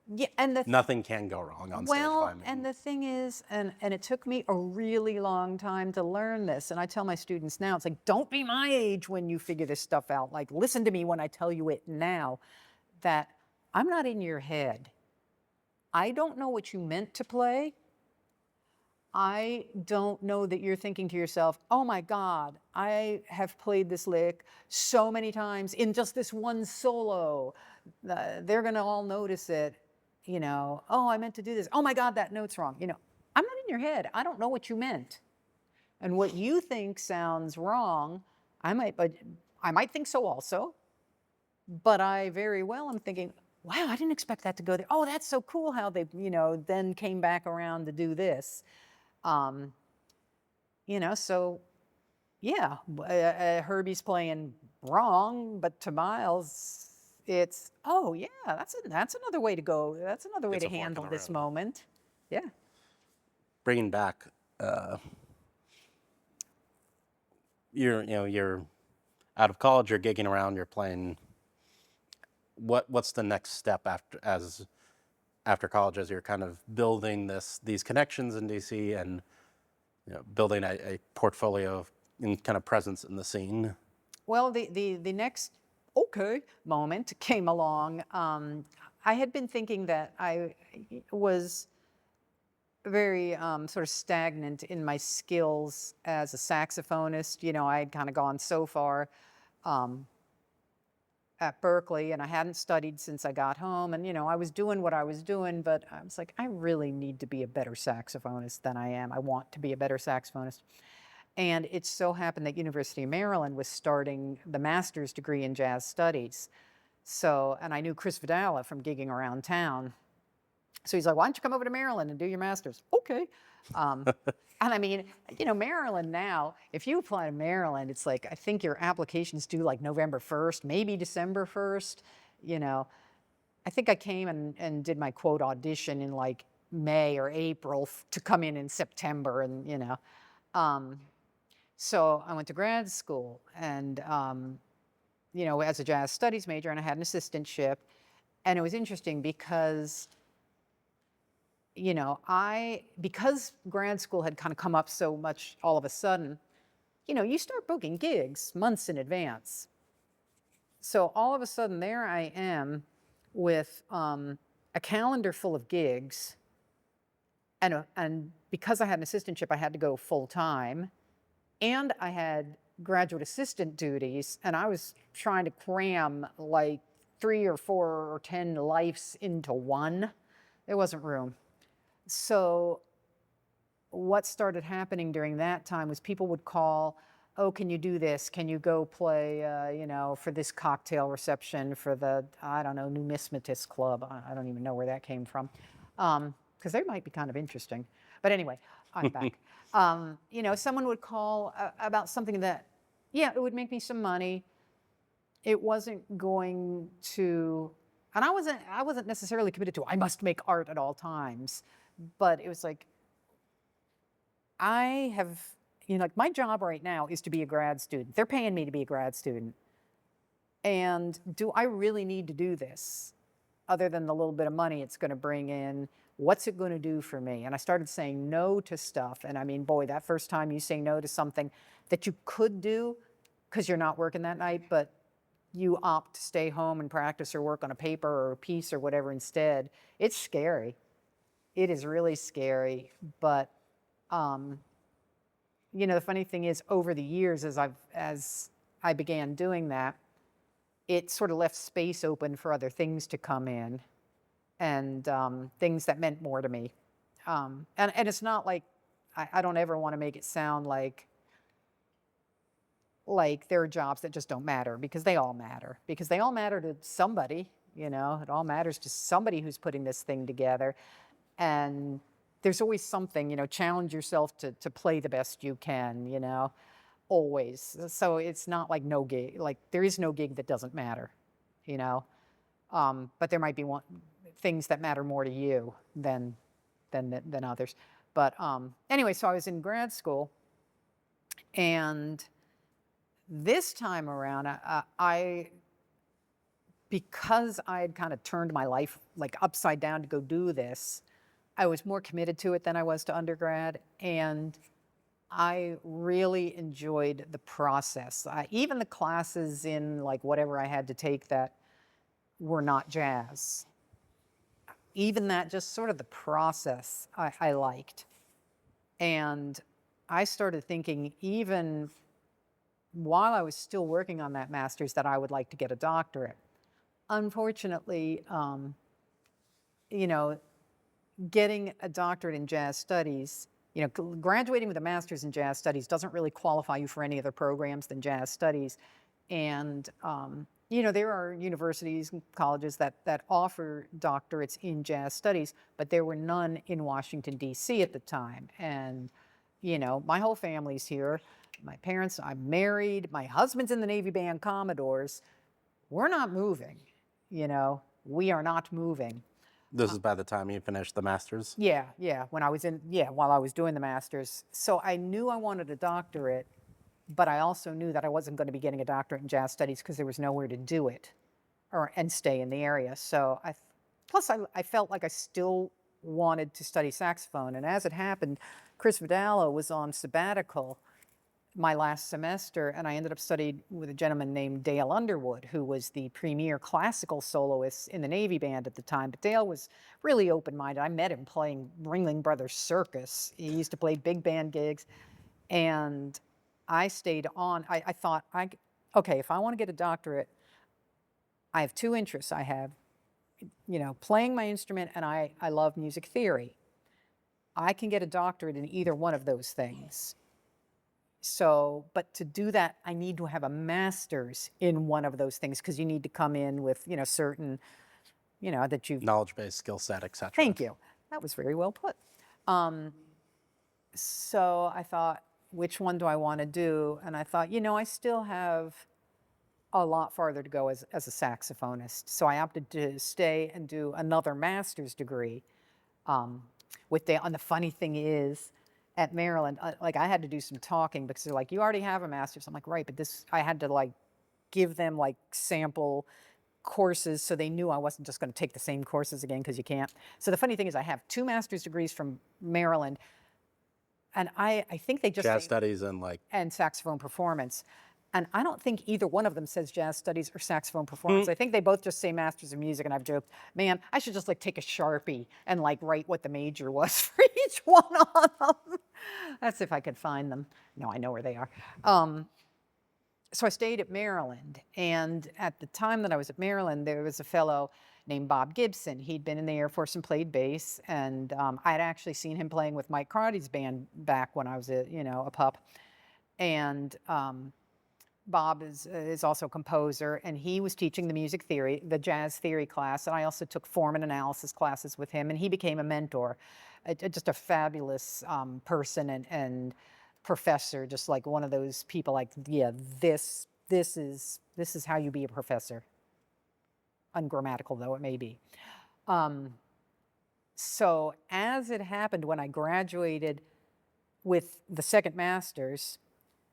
Yeah, and nothing can go wrong on stage. well, and the thing is, and it took me a really long time to learn this. And I tell my students now, it's like, don't be my age when you figure this stuff out. Like, listen to me when I tell you it now, that I'm not in your head. I don't know what you meant to play. I don't know that you're thinking to yourself, oh my God, I have played this lick so many times in just this one solo. They're going to all notice it. You know, oh, I meant to do this. Oh my God, that note's wrong. You know, I'm not in your head. I don't know what you meant. And what you think sounds wrong, I might think so also, but I very well am thinking, wow, I didn't expect that to go there. Oh, that's so cool how they, you know, then came back around to do this. You know, so yeah, Herbie's playing wrong, but to Miles, it's, oh yeah, that's another way to go. That's another way to handle this moment. Yeah. Bringing back, you're out of college, you're gigging around, you're playing. What's the next step after college, as you're kind of building these connections in DC and building a portfolio and kind of presence in the scene? Well, the next moment came along. I had been thinking that I was very sort of stagnant in my skills as a saxophonist. You know, I had kind of gone so far at Berklee, and I hadn't studied since I got home. And, you know, I was doing what I was doing, but I was like, I really need to be a better saxophonist than I am. I want to be a better saxophonist. And it so happened that University of Maryland was starting the master's degree in jazz studies. So, and I knew Chris Vidala from gigging around town. So he's like, why don't you come over to Maryland and do your master's? Okay. And I mean, you know, Maryland now, if you apply to Maryland, it's like, I think your application's due like November 1st, maybe December 1st. You know, I think I came and did my quote audition in like May or April to come in September, and, you know. So I went to grad school and, you know, as a jazz studies major, and I had an assistantship. And it was interesting because, you know, because grad school had kind of come up so much all of a sudden, you know, you start booking gigs months in advance. So all of a sudden there I am with a calendar full of gigs. And because I had an assistantship, I had to go full time. And I had graduate assistant duties, and I was trying to cram like 3 or 4 or 10 lives into one. There wasn't room. So what started happening during that time was people would call, oh, can you do this? Can you go play, you know, for this cocktail reception for the, I don't know, numismatist club. I don't even know where that came from, because they might be kind of interesting. But anyway, I'm back. You know, someone would call about something that, yeah, it would make me some money. It wasn't going to, and I wasn't necessarily committed to, I must make art at all times. But it was like, I have, you know, like my job right now is to be a grad student. They're paying me to be a grad student. And do I really need to do this? Other than the little bit of money it's going to bring in, what's it going to do for me? And I started saying no to stuff. And I mean, boy, that first time you say no to something that you could do because you're not working that night, but you opt to stay home and practice or work on a paper or a piece or whatever instead, it's scary. It is really scary. But, you know, the funny thing is, over the years, as I began doing that, it sort of left space open for other things to come in, and things that meant more to me. And it's not like, I don't ever want to make it sound like there are jobs that just don't matter, because they all matter. Because they all matter to somebody, you know, it all matters to somebody who's putting this thing together. And there's always something, challenge yourself to play the best you can, always. So it's not like no gig, like there is no gig that doesn't matter, you know. But there might be things that matter more to you than others. But anyway, so I was in grad school, and this time around, because I had kind of turned my life like upside down to go do this, I was more committed to it than I was to undergrad, and I really enjoyed the process. Even the classes in like whatever I had to take that were not jazz, even that, just sort of the process I liked. And I started thinking, even while I was still working on that master's, that I would like to get a doctorate. Unfortunately, getting a doctorate in jazz studies, graduating with a master's in jazz studies doesn't really qualify you for any other programs than jazz studies. And, there are universities and colleges that offer doctorates in jazz studies, but there were none in Washington, D.C. at the time. And, my whole family's here. My parents, I'm married. My husband's in the Navy Band Commodores. We're not moving, we are not moving. This is by the time you finished the master's? Yeah, while I was doing the master's. So I knew I wanted a doctorate, but I also knew that I wasn't going to be getting a doctorate in jazz studies because there was nowhere to do it and stay in the area. So I felt like I still wanted to study saxophone. And as it happened, Chris Vidala was on sabbatical my last semester, and I ended up studying with a gentleman named Dale Underwood, who was the premier classical soloist in the Navy Band at the time. But Dale was really open-minded. I met him playing Ringling Brothers Circus. He used to play big band gigs, and I stayed on. I thought, okay, if I want to get a doctorate, I have two interests. I have, playing my instrument, and I love music theory. I can get a doctorate in either one of those things. So, but to do that, I need to have a master's in one of those things, because you need to come in with, certain, that you've... Knowledge-based, skill set, etc. Thank you. That was very well put. So I thought, which one do I want to do? And I thought, I still have a lot farther to go as a saxophonist. So I opted to stay and do another master's degree. And the funny thing is, at Maryland, I had to do some talking, because they're like, you already have a master's. I'm like, right, but I had to give them sample courses so they knew I wasn't just going to take the same courses again, because you can't. So the funny thing is, I have 2 master's degrees from Maryland, and I think they just jazz studies and saxophone performance. And I don't think either one of them says jazz studies or saxophone performance. I think they both just say Masters of Music, and I've joked, man, I should just take a Sharpie and write what the major was for each one of them. That's if I could find them. No, I know where they are. So I stayed at Maryland, and at the time that I was at Maryland, there was a fellow named Bob Gibson. He'd been in the Air Force and played bass, and I had actually seen him playing with Mike Carty's band back when I was a pup. And Bob is also a composer, and he was teaching the music theory, the jazz theory class, and I also took form and analysis classes with him, and he became a mentor, just a fabulous person and professor, just one of those people yeah, this is how you be a professor, ungrammatical though it may be. So as it happened, when I graduated with the second master's,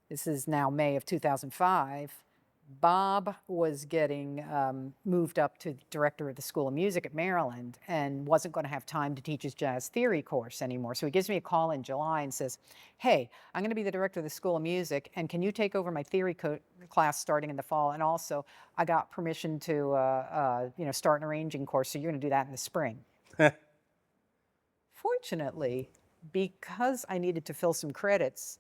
this is now May of 2005, Bob was getting moved up to director of the School of Music at Maryland, and wasn't going to have time to teach his jazz theory course anymore. So he gives me a call in July and says, hey, I'm going to be the director of the School of Music, and can you take over my theory class starting in the fall? And also, I got permission to start an arranging course, so you're going to do that in the spring. Fortunately, because I needed to fill some credits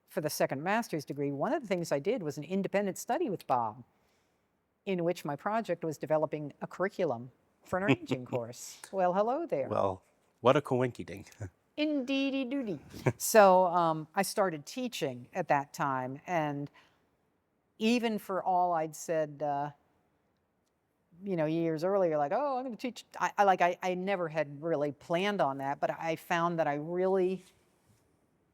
for the second master's degree, one of the things I did was an independent study with Bob, in which my project was developing a curriculum for an arranging course. Well, hello there. Well, what a coinky-dink. Indeedy-doody. So I started teaching at that time, and even for all I'd said years earlier, like, oh, I'm going to teach. I never had really planned on that, but I found that I really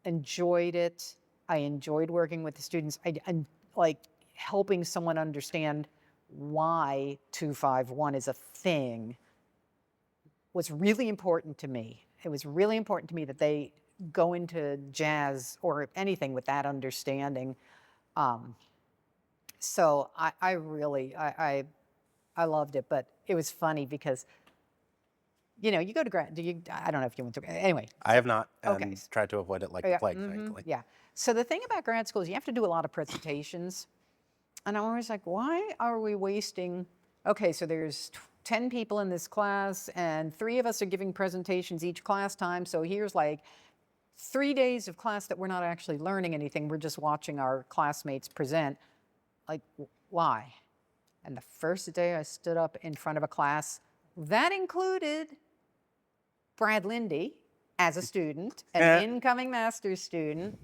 enjoyed it. I enjoyed working with the students. And like helping someone understand why 2-5-1 is a thing was really important to me. It was really important to me that they go into jazz or anything with that understanding. So I really loved it, but it was funny because you go to grad. I don't know if you went to anyway. I have not, and Okay. tried to avoid it like the plague, frankly. Yeah. So the thing about grad school is you have to do a lot of presentations, and I'm always like, why are we wasting? Okay, so there's 10 people in this class, and 3 of us are giving presentations each class time. So here's like 3 days of class that we're not actually learning anything. We're just watching our classmates present. Like, why? And the first day I stood up in front of a class, that included Brad Lindy as a student, an incoming master's student.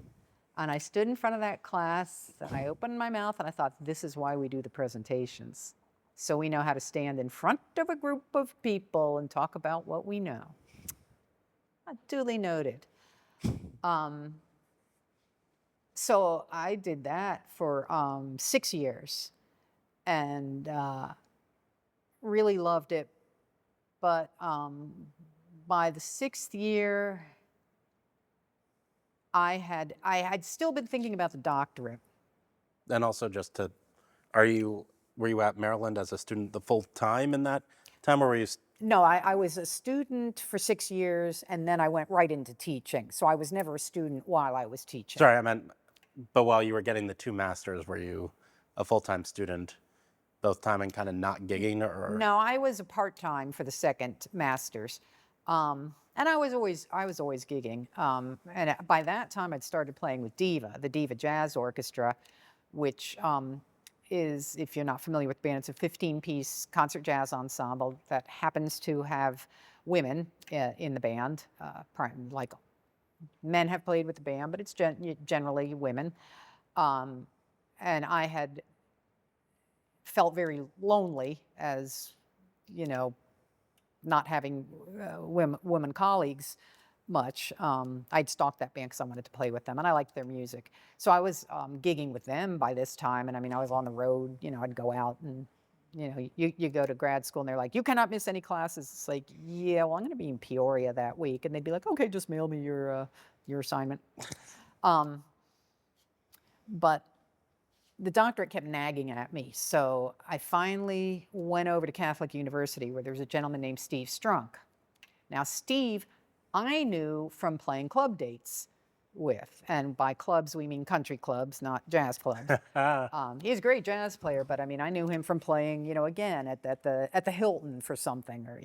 And I stood in front of that class, and I opened my mouth, and I thought, this is why we do the presentations. So we know how to stand in front of a group of people and talk about what we know. Duly noted. So I did that for 6 years and really loved it. But by the 6th year, I had still been thinking about the doctorate. And also just to, were you at Maryland as a student the full time in that time, or were you? No, I was a student for 6 years, and then I went right into teaching. So I was never a student while I was teaching. Sorry, I meant, but while you were getting the 2 masters, were you a full-time student both time and kind of not gigging, or? No, I was a part-time for the second master's. And I was always gigging. And by that time, I'd started playing with Diva, the Diva Jazz Orchestra, which is, if you're not familiar with the band, it's a 15-piece concert jazz ensemble that happens to have women in the band. Like men have played with the band, but it's generally women. And I had felt very lonely as, not having women colleagues much. I'd stalked that band because I wanted to play with them, and I liked their music. So I was gigging with them by this time, and I mean, I was on the road. I'd go out, and you go to grad school, and they're like, you cannot miss any classes. It's like, yeah, well, I'm going to be in Peoria that week, and they'd be like, okay, just mail me your assignment. But the doctorate kept nagging at me, so I finally went over to Catholic University, where there was a gentleman named Steve Strunk. Now, Steve, I knew from playing club dates with, and by clubs we mean country clubs, not jazz clubs. He's a great jazz player, but I mean, I knew him from playing, again at the Hilton for something, or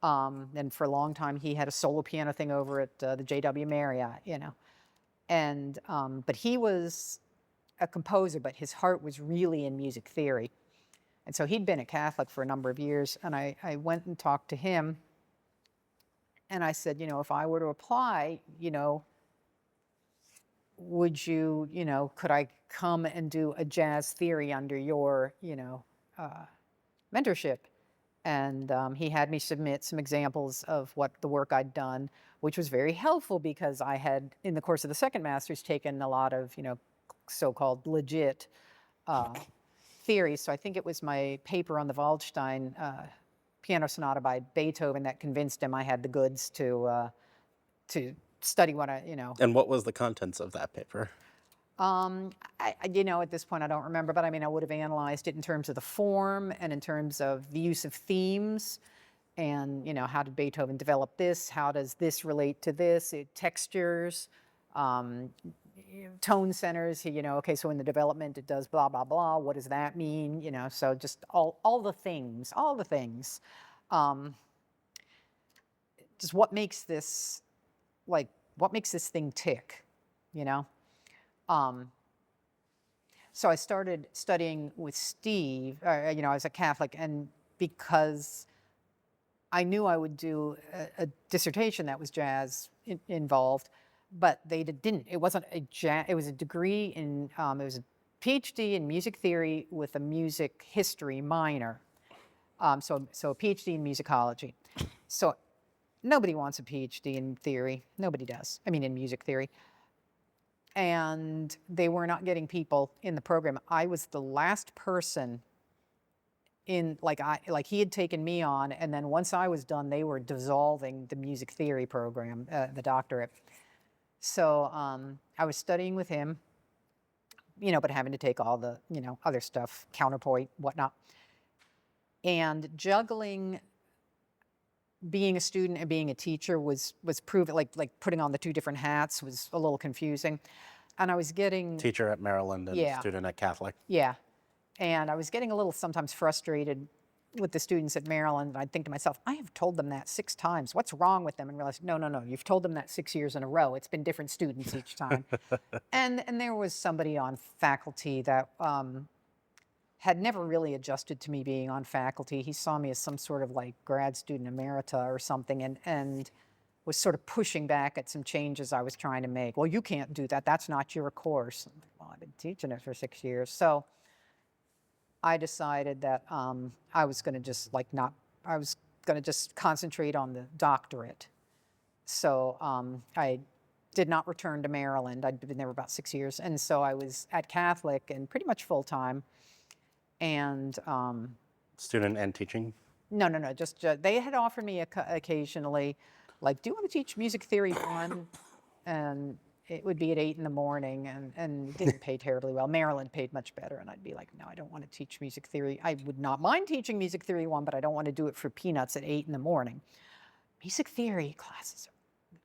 and for a long time he had a solo piano thing over at the JW Marriott, and but he was a composer, but his heart was really in music theory, and so he'd been a Catholic for a number of years, and I went and talked to him. And I said, if I were to apply, would you, could I come and do a jazz theory under your, mentorship? And he had me submit some examples of what the work I'd done, which was very helpful because I had, in the course of the second master's, taken a lot of, so-called legit theories. So I think it was my paper on the Waldstein piano sonata by Beethoven that convinced him I had the goods to study what I. And what was the contents of that paper? At this point I don't remember, but I mean I would have analyzed it in terms of the form and in terms of the use of themes, and how did Beethoven develop this? How does this relate to this? Textures, tone centers. Okay, so in the development it does blah blah blah. What does that mean? So just all the things, just what makes this thing tick, So I started studying with Steve. I was a Catholic, and because I knew I would do a dissertation that was jazz involved, but they didn't. It wasn't a jazz. It was a degree in. It was a PhD in music theory with a music history minor. So a PhD in musicology. So nobody wants a PhD in theory. Nobody does. I mean, in music theory. And they were not getting people in the program. I was the last person in, like he had taken me on, and then once I was done, they were dissolving the music theory program, the doctorate. So I was studying with him, but having to take all the, other stuff, counterpoint, whatnot. And juggling being a student and being a teacher was proven, like putting on the two different hats was a little confusing. And I was getting... Teacher at Maryland and student at Catholic. Yeah. And I was getting a little sometimes frustrated with the students at Maryland. I'd think to myself, I have told them that 6 times. What's wrong with them? And realize, no, you've told them that 6 years in a row. It's been different students each time. and there was somebody on faculty that had never really adjusted to me being on faculty. He saw me as some sort of like grad student emerita or something, and was sort of pushing back at some changes I was trying to make. Well, you can't do that. That's not your course. Well, I've been teaching it for 6 years. So I decided that I was going to just I was going to just concentrate on the doctorate. So I did not return to Maryland. I'd been there about 6 years. And so I was at Catholic and pretty much full time. And student and teaching? No, just they had offered me occasionally, like, do you want to teach music theory 1? And it would be at 8 in the morning, and it didn't pay terribly well. Maryland paid much better, and I'd be like, no, I don't want to teach music theory. I would not mind teaching music theory 1, but I don't want to do it for peanuts at 8 in the morning. Music theory classes are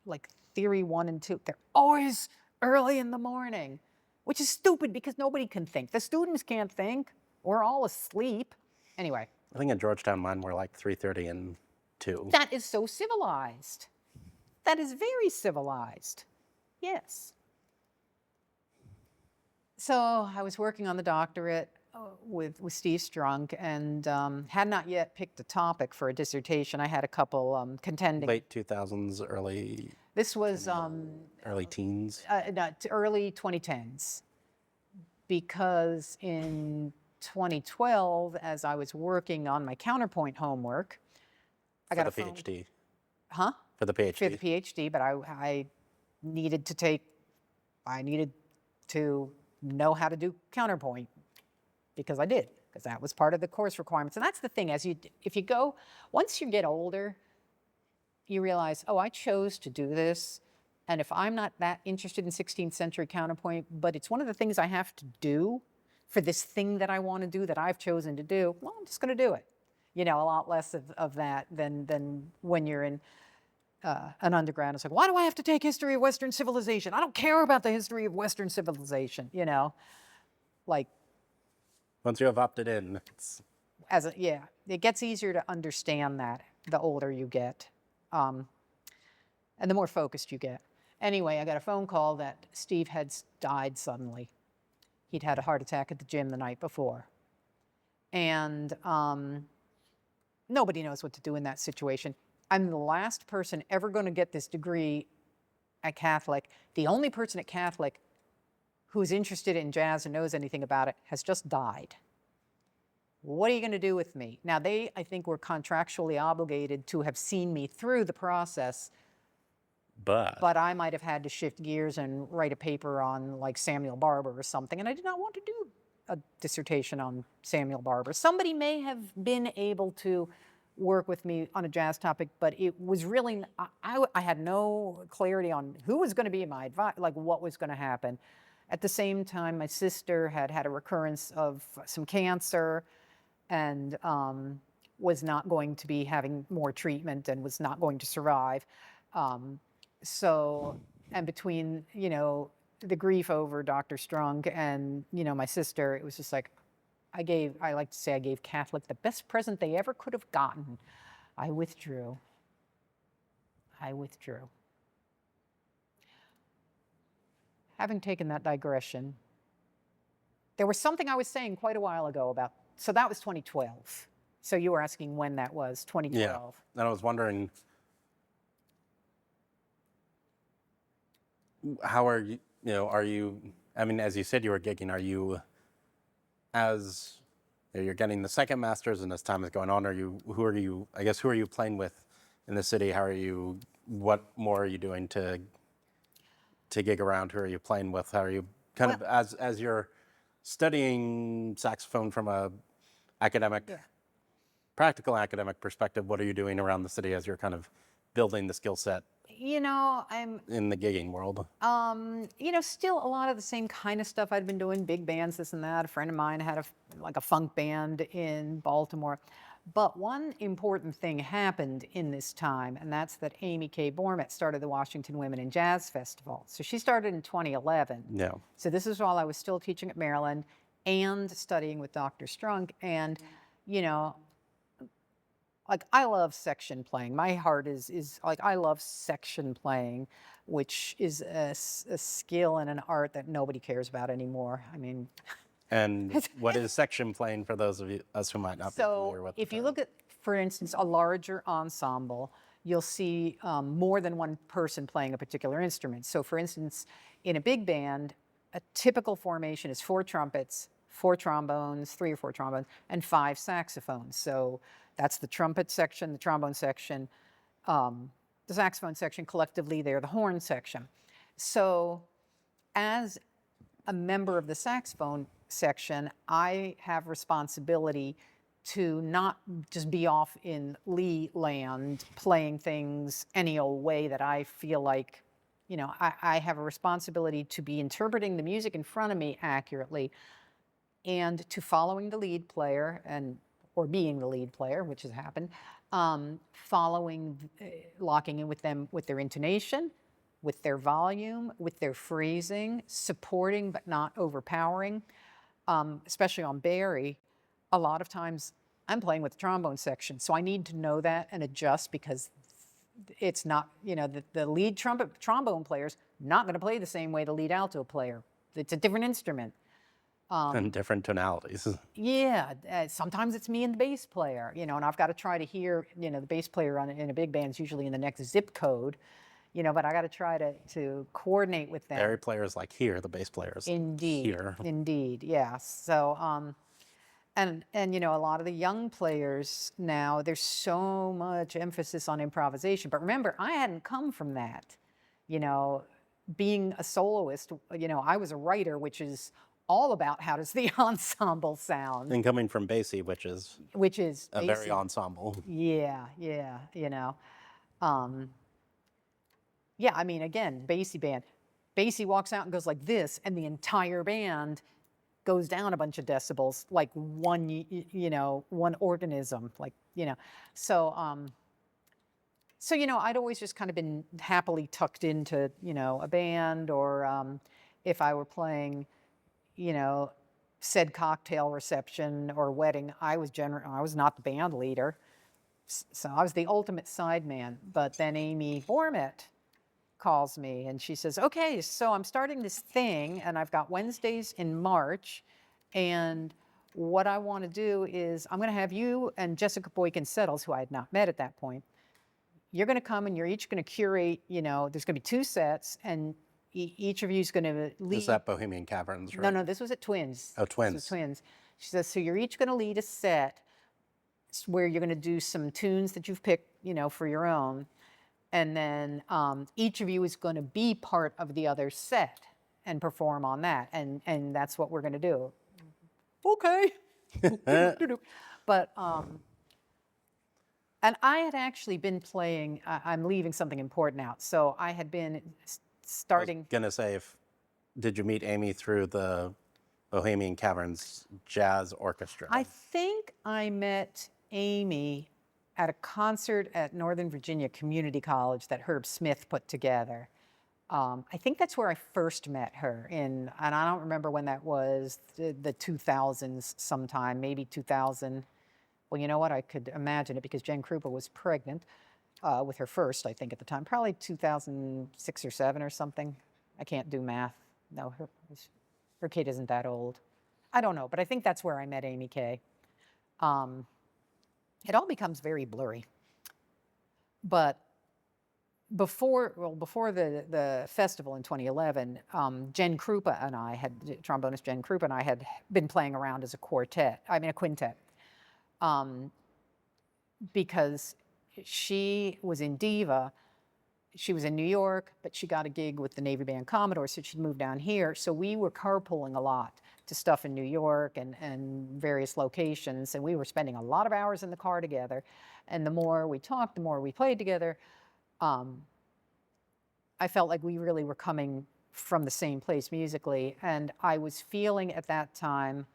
like theory 1 and 2. They're always early in the morning, which is stupid because nobody can think. The students can't think. We're all asleep. Anyway. I think at Georgetown mine were like 3:30 and 2. That is so civilized. That is very civilized. Yes. So I was working on the doctorate with Steve Strunk, and had not yet picked a topic for a dissertation. I had a couple contending. Late 2000s, early... This was... early teens? No, early 2010s. Because in 2012, as I was working on my counterpoint homework, I got a phone. For the PhD? Huh? For the PhD? For the PhD, but I needed to know how to do counterpoint, because I did, because that was part of the course requirements. And that's the thing, once you get older, you realize, oh, I chose to do this. And if I'm not that interested in 16th century counterpoint, but it's one of the things I have to do for this thing that I want to do, that I've chosen to do, well, I'm just going to do it. A lot less of that than when you're in an undergrad. It's like, why do I have to take history of Western civilization? I don't care about the history of Western civilization, Like... Once you have opted in, it's... it gets easier to understand that the older you get, and the more focused you get. Anyway, I got a phone call that Steve had died suddenly. He'd had a heart attack at the gym the night before. And nobody knows what to do in that situation. I'm the last person ever going to get this degree at Catholic. The only person at Catholic who's interested in jazz and knows anything about it has just died. What are you going to do with me? Now, they, I think, were contractually obligated to have seen me through the process, but I might have had to shift gears and write a paper on, like, Samuel Barber or something, and I did not want to do a dissertation on Samuel Barber. Somebody may have been able to work with me on a jazz topic, but it was really, I had no clarity on who was going to be my advisor, like what was going to happen. At the same time, my sister had had a recurrence of some cancer, and was not going to be having more treatment and was not going to survive. And between, the grief over Dr. Strunk and, my sister, it was just like, I like to say I gave Catholic the best present they ever could have gotten. I withdrew. Having taken that digression, there was something I was saying quite a while ago about, so that was 2012. So you were asking when that was, 2012. Yeah, and I was wondering, how are you, I mean, as you said you were gigging, are you as you're getting the second master's, and as time is going on, who are you playing with in the city? What more are you doing to gig around? Who are you playing with? How are you of as you're studying saxophone from a practical academic perspective, what are you doing around the city as you're kind of building the skill set? I'm in the gigging world. Still a lot of the same kind of stuff I'd been doing, big bands, this and that. A friend of mine had a funk band in Baltimore. But one important thing happened in this time, and that's that Amy K. Bormet started the Washington Women in Jazz Festival. So she started in 2011. Yeah. So this is while I was still teaching at Maryland and studying with Dr. Strunk. And, I love section playing. My heart is I love section playing, which is a skill and an art that nobody cares about anymore. I mean, and what is section playing for those of us who might not be familiar with? So if you look at, for instance, a larger ensemble, you'll see more than one person playing a particular instrument. So for instance, in a big band, a typical formation is 4 trumpets, 4 trombones, 3 or 4 trombones, and 5 saxophones. So that's the trumpet section, the trombone section, the saxophone section. Collectively, they're the horn section. So as a member of the saxophone section, I have responsibility to not just be off in Leigh land playing things any old way that I feel like, I have a responsibility to be interpreting the music in front of me accurately and to following the lead player or being the lead player, which has happened, locking in with them with their intonation, with their volume, with their phrasing, supporting but not overpowering. Especially on Barry, a lot of times I'm playing with the trombone section, so I need to know that and adjust because it's not, the lead trombone player's not going to play the same way the lead alto player. It's a different instrument. And different tonalities. Yeah, sometimes it's me and the bass player, and I've got to try to hear, the bass player in a big band is usually in the next zip code, but I got to try to coordinate with them. Barry players like here, the bass players Indeed, here. Indeed, yeah. So, and a lot of the young players now, there's so much emphasis on improvisation. But remember, I hadn't come from that, being a soloist. I was a writer, which is all about how does the ensemble sound. And coming from Basie, which is a Basie. very ensemble. Yeah. Yeah, I mean, again, Basie band. Basie walks out and goes like this, and the entire band goes down a bunch of decibels, like one organism, So, I'd always just kind of been happily tucked into, a band, or if I were playing, said cocktail reception or wedding, I was not the band leader, so I was the ultimate sideman. But then Amy Bormet calls me and she says, okay, so I'm starting this thing and I've got Wednesdays in March, and what I want to do is I'm going to have you and Jessica Boykin-Settles, who I had not met at that point. You're going to come and you're each going to curate, there's going to be 2 sets, and each of you is going to lead. Is that Bohemian Caverns, right? No, this was at Twins. Oh, Twins. This was Twins. She says, so you're each going to lead a set where you're going to do some tunes that you've picked, for your own. And then each of you is going to be part of the other set and perform on that. And that's what we're going to do. Okay. But, and I had actually been playing, I'm leaving something important out. So I had been starting. I was going to say, did you meet Amy through the Bohemian Caverns Jazz Orchestra? I think I met Amy at a concert at Northern Virginia Community College that Herb Smith put together. I think that's where I first met her and I don't remember when that was, the 2000s sometime, maybe 2000. Well, you know what, I could imagine it because Jen Krupa was pregnant with her first, I think at the time, probably 2006 or 7 or something. I can't do math. No, her kid isn't that old. I don't know, but I think that's where I met Amy Kay. It all becomes very blurry. But before the festival in 2011, Jen Krupa and I trombonist Jen Krupa and I had been playing around as a quintet, because she was in Diva. She was in New York, but she got a gig with the Navy Band Commodore, so she'd moved down here. So we were carpooling a lot to stuff in New York and various locations, and we were spending a lot of hours in the car together. And the more we talked, the more we played together. I felt like we really were coming from the same place musically, and I was feeling at that time,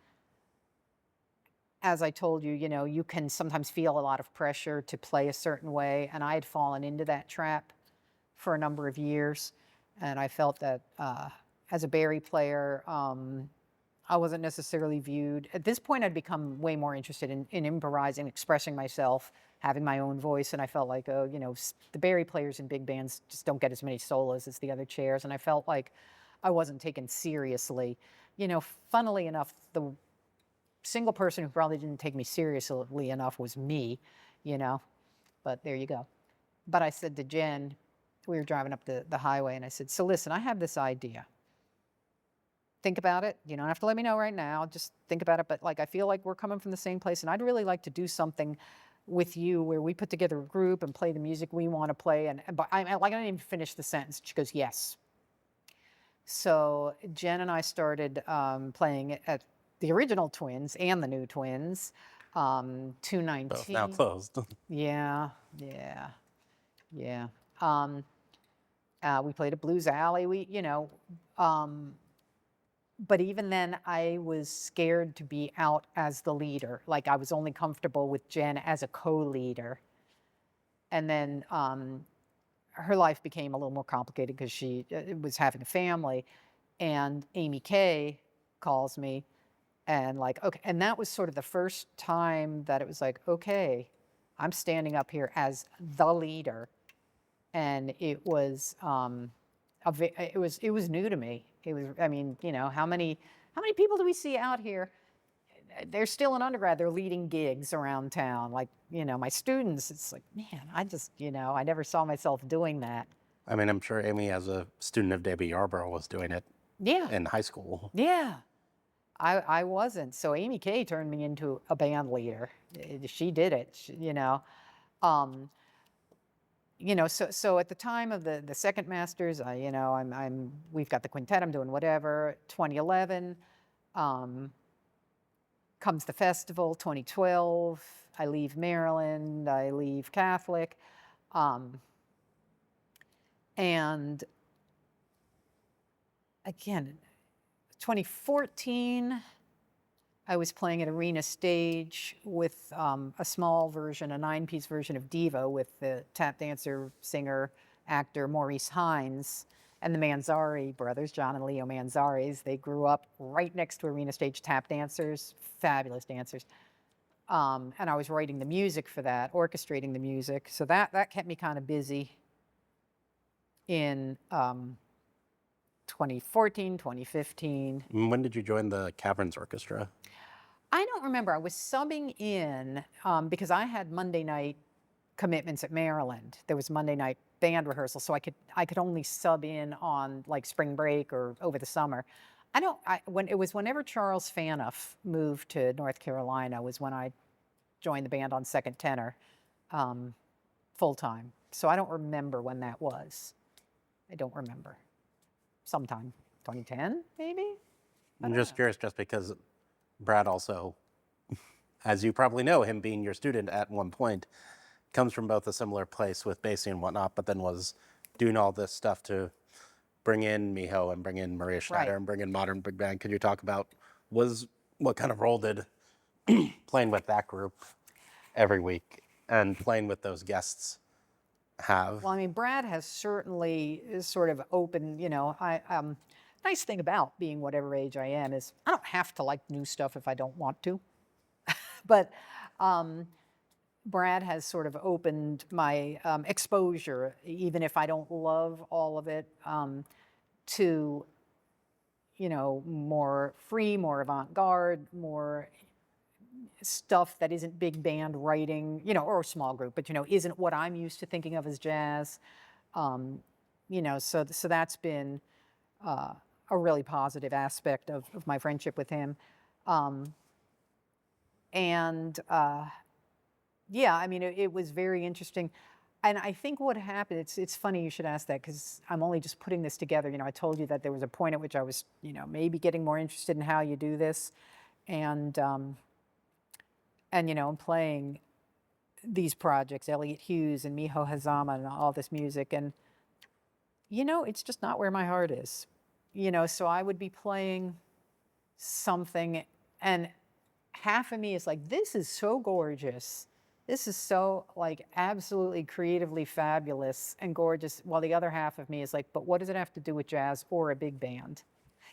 as I told you, you can sometimes feel a lot of pressure to play a certain way, and I had fallen into that trap for a number of years, and I felt that as a bari player, I wasn't necessarily viewed. At this point, I'd become way more interested in improvising, expressing myself, having my own voice, and I felt like, the bari players in big bands just don't get as many solos as the other chairs, and I felt like I wasn't taken seriously. Funnily enough, the single person who probably didn't take me seriously enough was me, but there you go. But I said to Jen, we were driving up the highway, and I said, so listen, I have this idea. Think about it. You don't have to let me know right now. Just think about it. But I feel like we're coming from the same place, and I'd really like to do something with you where we put together a group and play the music we want to play. But I didn't even finish the sentence. She goes, yes. So Jen and I started playing at the original Twins and the new Twins, 219. Both now closed. Yeah. We played at Blues Alley. But even then, I was scared to be out as the leader. I was only comfortable with Jen as a co-leader. And then her life became a little more complicated because she was having a family. And Amy Kay calls me and okay. And that was sort of the first time that it was okay, I'm standing up here as the leader. And it was it was new to me. It was, how many people do we see out here? They're still in undergrad. They're leading gigs around town. My students, it's man, I never saw myself doing that. I mean, I'm sure Amy, as a student of Davy Yarborough, was doing it in high school. Yeah. I wasn't. So Amy Kay turned me into a band leader. She did it, So at the time of the second masters, we've got the quintet. I'm doing whatever. 2011 comes the festival. 2012, I leave Maryland. I leave Catholic, and again, 2014. I was playing at Arena Stage with a small version, a 9-piece version of Diva with the tap dancer, singer, actor Maurice Hines and the Manzari brothers, John and Leo Manzaris. They grew up right next to Arena Stage tap dancers, fabulous dancers. And I was writing the music for that, orchestrating the music. So that kept me kind of busy in 2014, 2015. When did you join the Caverns Orchestra? I don't remember. I was subbing in because I had Monday night commitments at Maryland. There was Monday night band rehearsal, so I could only sub in on spring break or over the summer. Whenever Charles Fanoff moved to North Carolina was when I joined the band on second tenor full time. So I don't remember when that was. I don't remember. Sometime 2010 maybe. I'm just curious, just because Brad also, as you probably know, him being your student at one point, comes from both a similar place with Basie and whatnot, but then was doing all this stuff to bring in Miho and bring in Maria Schneider and bring in modern big band. Could you talk about what kind of role did playing with that group every week and playing with those guests have? Well, Brad has certainly sort of opened, nice thing about being whatever age I am is I don't have to like new stuff if I don't want to. But Brad has sort of opened my exposure, even if I don't love all of it, to, more free, more avant-garde, more stuff that isn't big band writing, or small group, but, isn't what I'm used to thinking of as jazz. You know, so that's been a really positive aspect of my friendship with him. And yeah, I mean, it was very interesting. And I think what happened, it's funny you should ask that, because I'm only just putting this together. You know, I told you that there was a point at which I was, you know, maybe getting more interested in how you do this. And you know, I'm playing these projects, Elliott Hughes and Miho Hazama and all this music. And, you know, it's just not where my heart is. You know, so I would be playing something and half of me is like, this is so gorgeous. This is so like absolutely creatively fabulous and gorgeous. While the other half of me is like, but what does it have to do with jazz or a big band?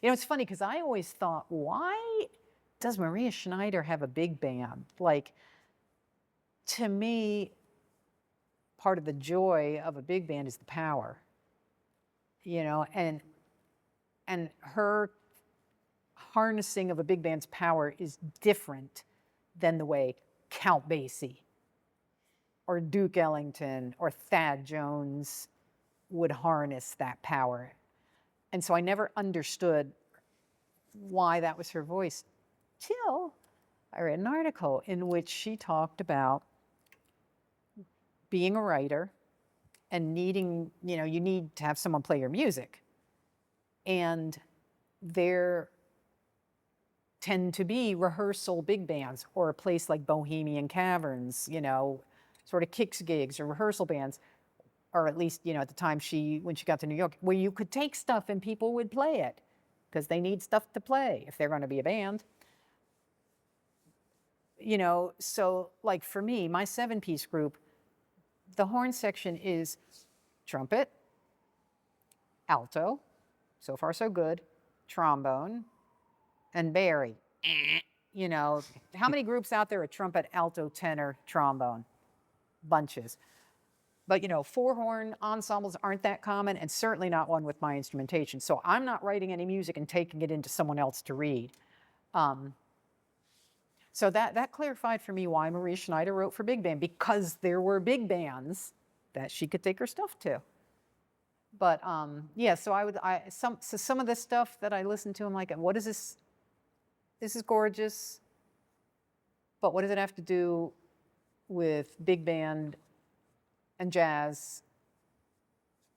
You know, it's funny because I always thought, why does Maria Schneider have a big band? Like, to me, part of the joy of a big band is the power, you know, and her harnessing of a big band's power is different than the way Count Basie or Duke Ellington or Thad Jones would harness that power. And so I never understood why that was her voice till I read an article in which she talked about being a writer and needing, you know, you need to have someone play your music. And there tend to be rehearsal big bands, or a place like Bohemian Caverns, you know, sort of kicks gigs or rehearsal bands, or at least, you know, at the time when she got to New York, where you could take stuff and people would play it because they need stuff to play if they're going to be a band. You know, so like for me, my 7-piece group, the horn section is trumpet, alto, so far so good, trombone, and bari. You know, how many groups out there are trumpet, alto, tenor, trombone? Bunches. But, you know, 4-horn ensembles aren't that common, and certainly not one with my instrumentation. So I'm not writing any music and taking it into someone else to read. So that clarified for me why Maria Schneider wrote for big band, because there were big bands that she could take her stuff to. But yeah, so some of the stuff that I listened to, I'm like, what is this? This is gorgeous, but what does it have to do with big band and jazz?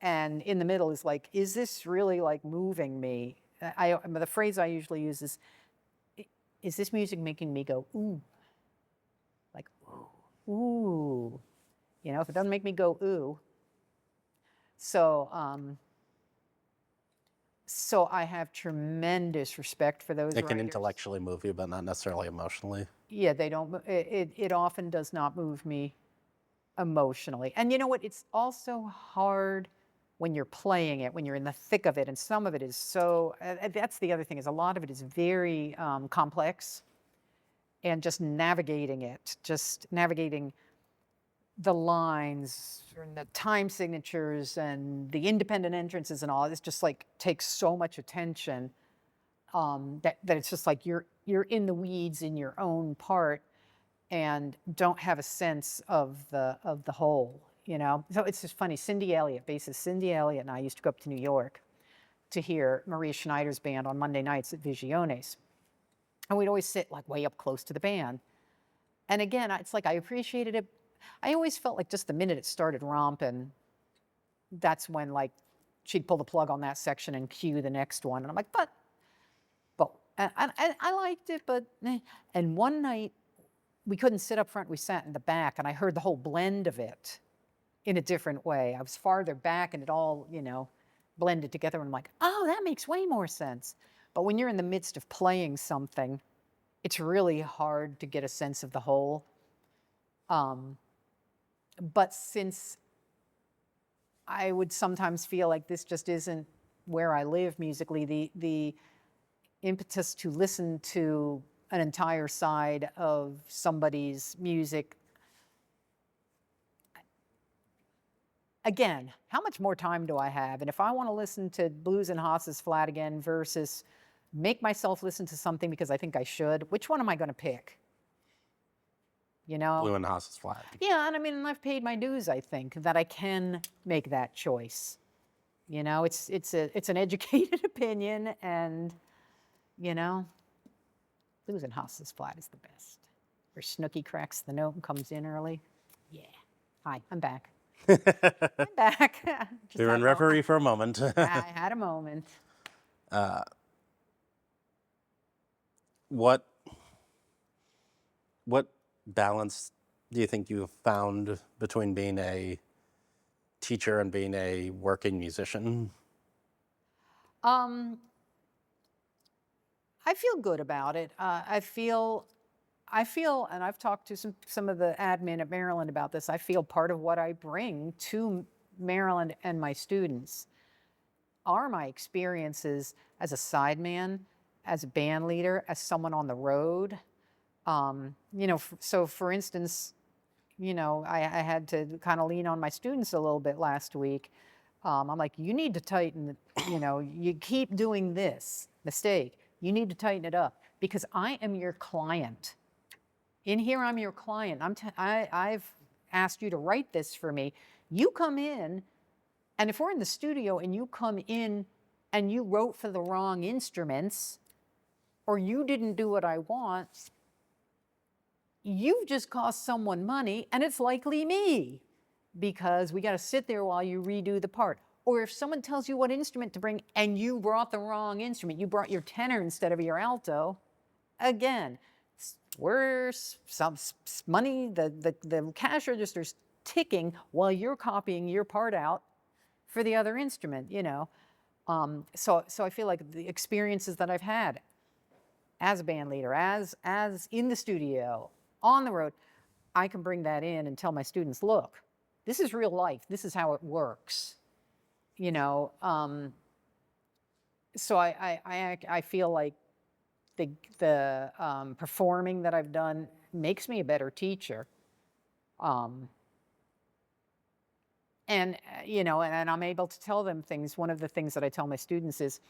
And in the middle is like, is this really like moving me? The phrase I usually use is this music making me go, ooh? Like, ooh. You know, if it doesn't make me go, ooh. So I have tremendous respect for those It can writers. intellectually move you, but not necessarily emotionally. Yeah, they don't. It often does not move me emotionally. And you know what? It's also hard when you're playing it, when you're in the thick of it, and some of it is so. That's the other thing, is a lot of it is very complex, and just navigating it, just navigating the lines and the time signatures and the independent entrances and all. It's just like takes so much attention that it's just like you're in the weeds in your own part and don't have a sense of the whole, you know. So it's just funny. Cindy Elliott, bassist Cindy Elliott, and I used to go up to New York to hear Maria Schneider's band on Monday nights at Visiones, and we'd always sit like way up close to the band. And again, it's like I appreciated it. I always felt like just the minute it started romping, that's when like she'd pull the plug on that section and cue the next one. And I'm like, but I liked it, but and one night we couldn't sit up front, we sat in the back, and I heard the whole blend of it in a different way. I was farther back and it all, you know, blended together, and I'm like, oh, that makes way more sense. But when you're in the midst of playing something, it's really hard to get a sense of the whole. But since I would sometimes feel like this just isn't where I live musically, the impetus to listen to an entire side of somebody's music. Again, how much more time do I have? And if I want to listen to Blues and Haas's Flat again versus make myself listen to something because I think I should, which one am I going to pick? you know? Blue and Haas's flat. Yeah, and I mean, I've paid my dues, I think, that I can make that choice. You know, it's an educated opinion, and, you know, Blues and Haas's flat is the best. Where Snooky cracks the note and comes in early. Yeah. Hi, I'm back. I'm back. Just We were in had a referee for a moment. I had a moment. What balance do you think you have found between being a teacher and being a working musician? I feel good about it. I feel, and I've talked to some of the admin at Maryland about this. I feel part of what I bring to Maryland and my students are my experiences as a sideman, as a band leader, as someone on the road. You know, so for instance, you know, I had to kind of lean on my students a little bit last week. I'm like, you need to tighten, you know, you keep doing this mistake. You need to tighten it up because I am your client. In here, I'm your client. I've asked you to write this for me. You come in, and if we're in the studio and you come in and you wrote for the wrong instruments, or you didn't do what I want, you've just cost someone money, and it's likely me, because we got to sit there while you redo the part. Or if someone tells you what instrument to bring and you brought the wrong instrument, you brought your tenor instead of your alto, again, we're some money, the cash register's ticking while you're copying your part out for the other instrument, you know. So I feel like the experiences that I've had as a band leader, as in the studio, on the road, I can bring that in and tell my students, look, this is real life. This is how it works. You know, so I feel like the performing that I've done makes me a better teacher. And, you know, and I'm able to tell them things. One of the things that I tell my students is,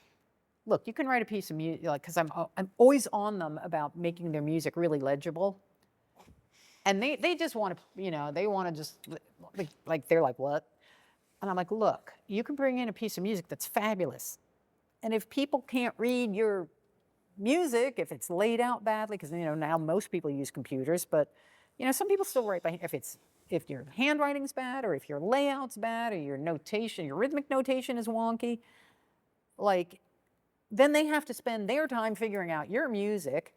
look, you can write a piece of music, like, because I'm always on them about making their music really legible. And they just want to, you know, they want to just, like, they're like, what? And I'm like, look, you can bring in a piece of music that's fabulous. And if people can't read your music, if it's laid out badly, because, you know, now most people use computers, but, you know, some people still write by, if your handwriting's bad, or if your layout's bad, or your notation, your rhythmic notation is wonky, like, then they have to spend their time figuring out your music,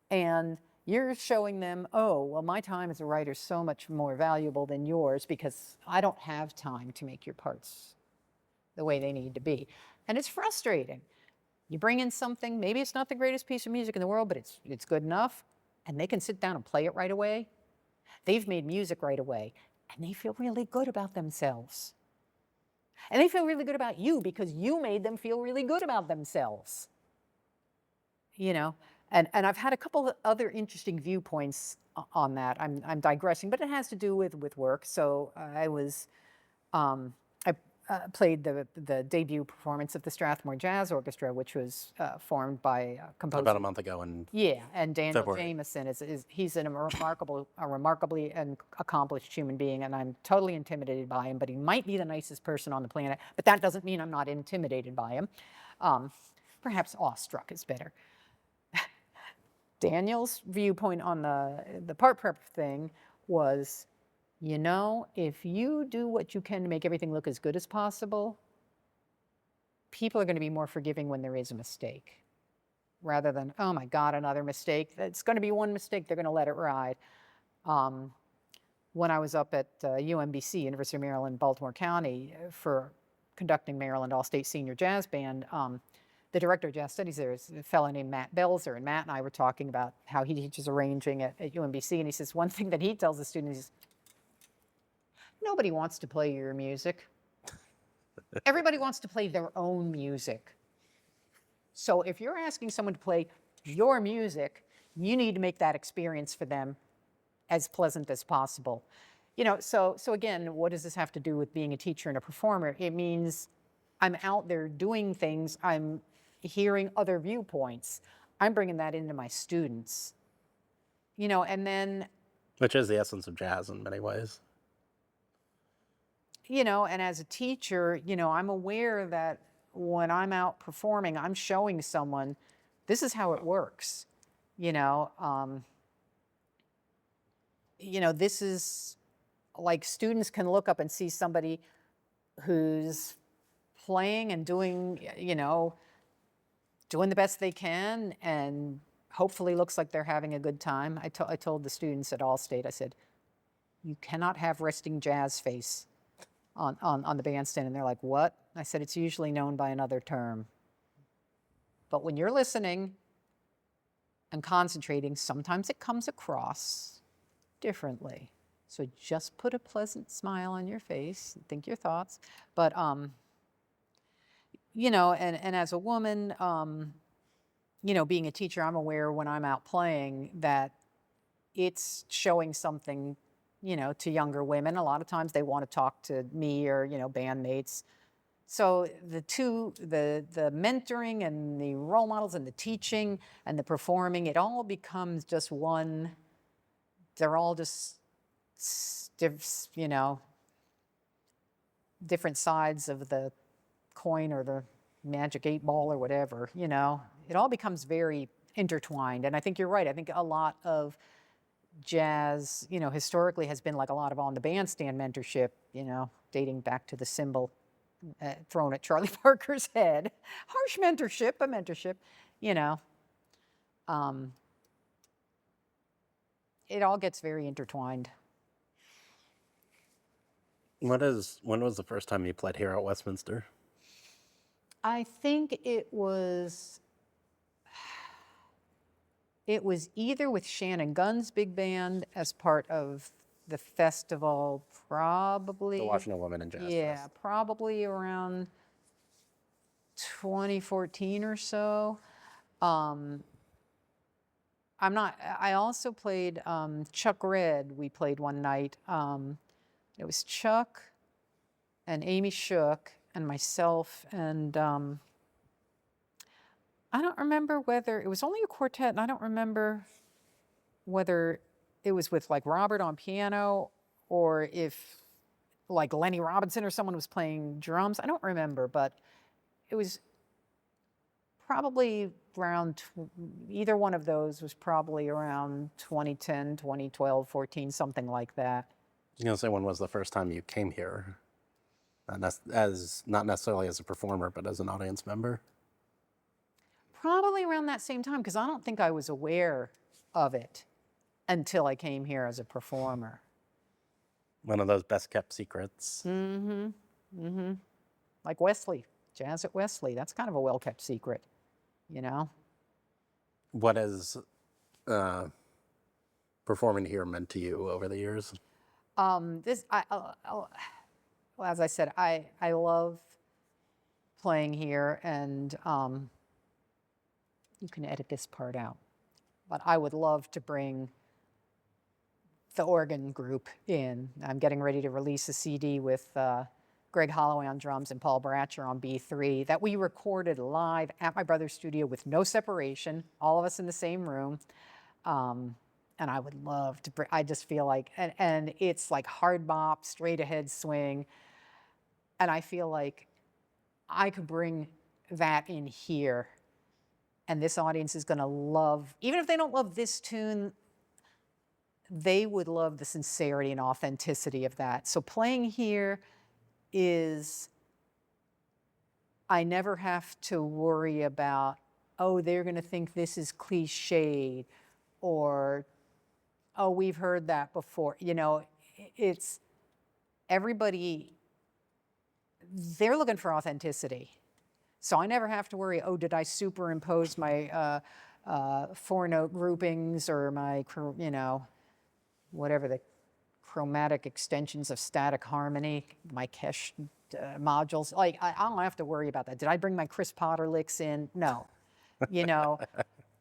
and you're showing them, oh, well, my time as a writer is so much more valuable than yours because I don't have time to make your parts the way they need to be. And it's frustrating. You bring in something, maybe it's not the greatest piece of music in the world, but it's good enough, and they can sit down and play it right away. They've made music right away, and they feel really good about themselves. And they feel really good about you because you made them feel really good about themselves. You know? And I've had a couple of other interesting viewpoints on that. I'm digressing, but it has to do with work. So I played the debut performance of the Strathmore Jazz Orchestra, which was formed by composer About a month ago, and and Daniel February. Jameson he's a remarkably and accomplished human being, and I'm totally intimidated by him. But he might be the nicest person on the planet. But that doesn't mean I'm not intimidated by him. Perhaps awestruck is better. Daniel's viewpoint on the part prep thing was, you know, if you do what you can to make everything look as good as possible, people are going to be more forgiving when there is a mistake, rather than, oh my God, another mistake. It's going to be one mistake, they're going to let it ride. When I was up at UMBC, University of Maryland, Baltimore County, for conducting Maryland All-State Senior Jazz Band, the director of jazz studies there is a fellow named Matt Pilzer, and Matt and I were talking about how he teaches arranging at UMBC, and he says one thing that he tells the students is, nobody wants to play your music. Everybody wants to play their own music. So if you're asking someone to play your music, you need to make that experience for them as pleasant as possible. You know, so again, what does this have to do with being a teacher and a performer? It means I'm out there doing things, I'm hearing other viewpoints, I'm bringing that into my students. You know, and then Which is the essence of jazz in many ways. And as a teacher, I'm aware that when I'm out performing, I'm showing someone this is how it works. You know, this is like students can look up and see somebody who's playing and doing, doing the best they can and hopefully looks like they're having a good time. I told the students at Allstate, I said, you cannot have resting jazz face on the bandstand. And they're like, what? I said, it's usually known by another term. But when you're listening and concentrating, sometimes it comes across differently. So just put a pleasant smile on your face, think your thoughts. But, and as a woman, being a teacher, I'm aware when I'm out playing that it's showing something, to younger women. A lot of times they want to talk to me or, bandmates. So the mentoring and the role models and the teaching and the performing, it all becomes just one. They're all just, different sides of the coin or the magic 8-ball or whatever, It all becomes very intertwined. And I think you're right. I think a lot of jazz, historically has been like a lot of on the bandstand mentorship, dating back to the cymbal thrown at Charlie Parker's head. Harsh mentorship, but mentorship, it all gets very intertwined. When was the first time you played here at Westminster? I think it was either with Shannon Gunn's big band as part of the festival, probably. The Washington Women in Jazz Yeah, Fest. probably around 2014 or so. I also played Chuck Red. We played one night. It was Chuck and Amy Shook and myself and I don't remember whether it was only a quartet, and I don't remember whether it was with like Robert on piano or if like Lenny Robinson or someone was playing drums. I don't remember, but it was probably around, either one of those was probably around 2010, 2012, 14, something like that. I was going to say, when was the first time you came here? Not necessarily as a performer, but as an audience member? Probably around that same time, because I don't think I was aware of it until I came here as a performer. One of those best kept secrets. Mm-hmm. Mm-hmm. Like Wesley, jazz at Wesley. That's kind of a well kept secret, What has performing here meant to you over the years? Well, as I said, I love playing here, and you can edit this part out, but I would love to bring the organ group in. I'm getting ready to release a CD with Greg Holloway on drums and Paul Bratcher on B3 that we recorded live at my brother's studio with no separation, all of us in the same room. And I would love to bring, I just feel like, and it's like hard bop, straight ahead swing. And I feel like I could bring that in here. And this audience is going to love, even if they don't love this tune, they would love the sincerity and authenticity of that. So playing here is, I never have to worry about, oh, they're going to think this is cliched, or, oh, we've heard that before. It's everybody, they're looking for authenticity. So I never have to worry, oh, did I superimpose my 4-note groupings or my, whatever the chromatic extensions of static harmony, my Kesh modules. Like, I don't have to worry about that. Did I bring my Chris Potter licks in? No.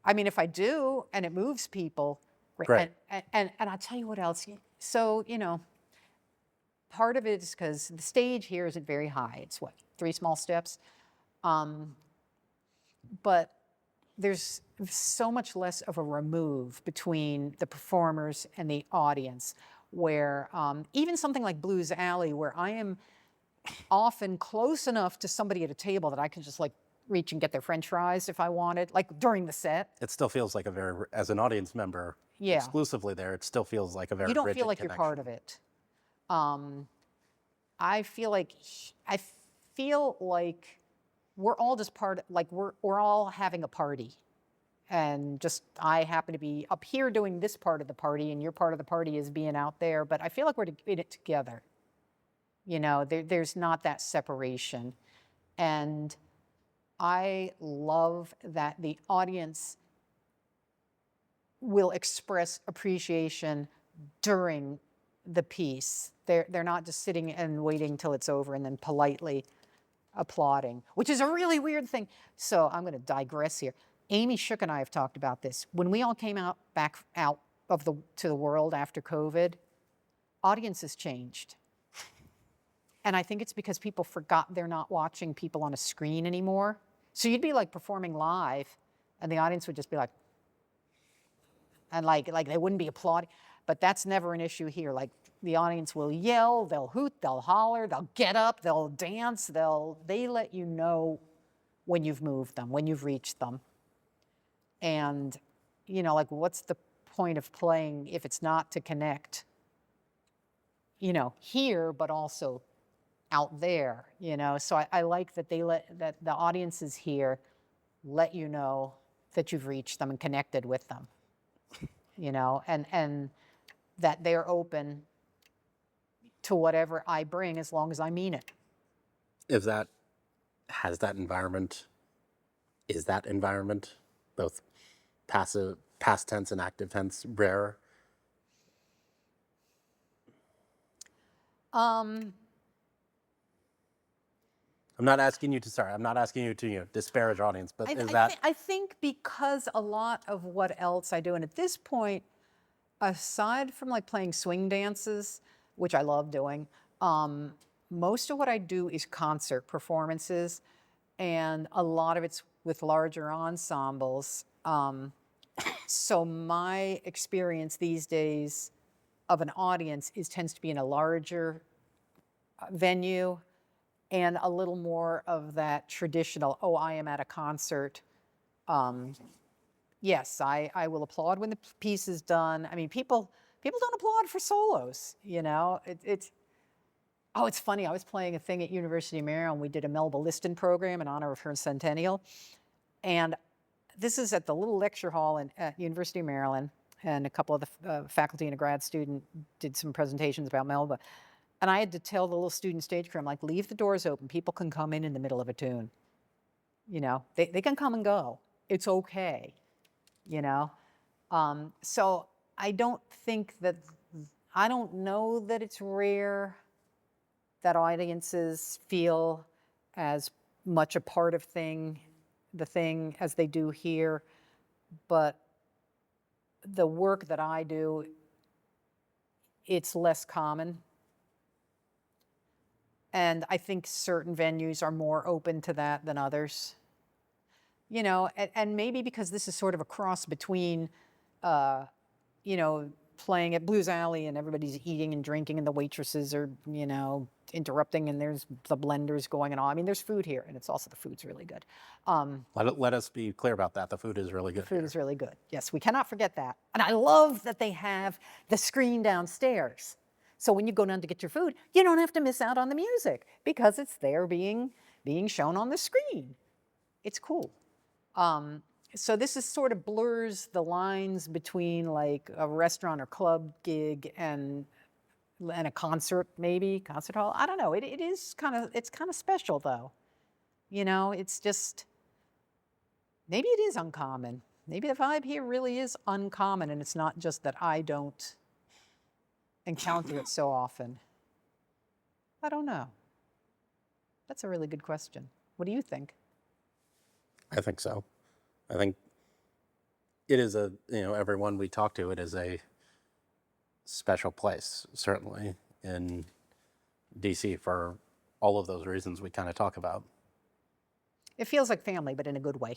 I mean, if I do and it moves people, Right. and I'll tell you what else. So, part of it is because the stage here isn't very high. It's what, 3 small steps? But there's so much less of a remove between the performers and the audience, where even something like Blues Alley, where I am often close enough to somebody at a table that I can just like reach and get their French fries if I wanted, like during the set. It still feels like a very, as an audience member, Yeah. exclusively there, it still feels like a very You don't rigid feel like connection. you're part of it. I feel like we're all just like we're all having a party, and just I happen to be up here doing this part of the party, and your part of the party is being out there. But I feel like we're in it together. You know, there's not that separation, and I love that the audience will express appreciation during the piece. They're not just sitting and waiting till it's over and then politely applauding, which is a really weird thing. So I'm going to digress here. Amy Shook and I have talked about this. When we all came back out to the world after COVID, audiences changed. And I think it's because people forgot they're not watching people on a screen anymore. So you'd be like performing live, and the audience would just be like, and like they wouldn't be applauding. But that's never an issue here. Like the audience will yell, they'll hoot, they'll holler, they'll get up, they'll dance, they let you know when you've moved them, when you've reached them. And, you know, like what's the point of playing if it's not to connect, you know, here, but also out there, you know? So I like that that the audiences here let you know that you've reached them and connected with them, you know, and that they're open to whatever I bring as long as I mean it. Is that environment both past tense and active tense rare? I'm not asking you to, you know, disparage audience, but I think because a lot of what else I do, and at this point, aside from like playing swing dances, which I love doing, most of what I do is concert performances, and a lot of it's with larger ensembles. So my experience these days of an audience tends to be in a larger venue, and a little more of that traditional, oh, I am at a concert. Yes, I will applaud when the piece is done. I mean, people don't applaud for solos, you know. It's funny. I was playing a thing at University of Maryland. We did a Melba Liston program in honor of her centennial. And this is at the little lecture hall at University of Maryland. And a couple of the faculty and a grad student did some presentations about Melba. And I had to tell the little student stage crew, I'm like, leave the doors open. People can come in the middle of a tune. You know, they can come and go. It's okay, you know. So I don't know that it's rare that audiences feel as much a part of the thing as they do here. But the work that I do, it's less common. And I think certain venues are more open to that than others. You know, and maybe because this is sort of a cross between, you know, playing at Blues Alley and everybody's eating and drinking and the waitresses are, you know, interrupting and there's the blenders going and all. I mean, there's food here, and it's also, the food's really good. Let us be clear about that. The food is really good. The food is really good. Yes, we cannot forget that. And I love that they have the screen downstairs. So when you go down to get your food, you don't have to miss out on the music because it's there being shown on the screen. It's cool. So this is sort of blurs the lines between like a restaurant or club gig and a concert, maybe concert hall. I don't know. It's kind of special though. You know, it's just, maybe it is uncommon. Maybe the vibe here really is uncommon, and it's not just that I don't encounter it so often. I don't know. That's a really good question. What do you think? I think so. I think it is you know, everyone we talk to, it is a special place, certainly in DC, for all of those reasons we kind of talk about. It feels like family, but in a good way.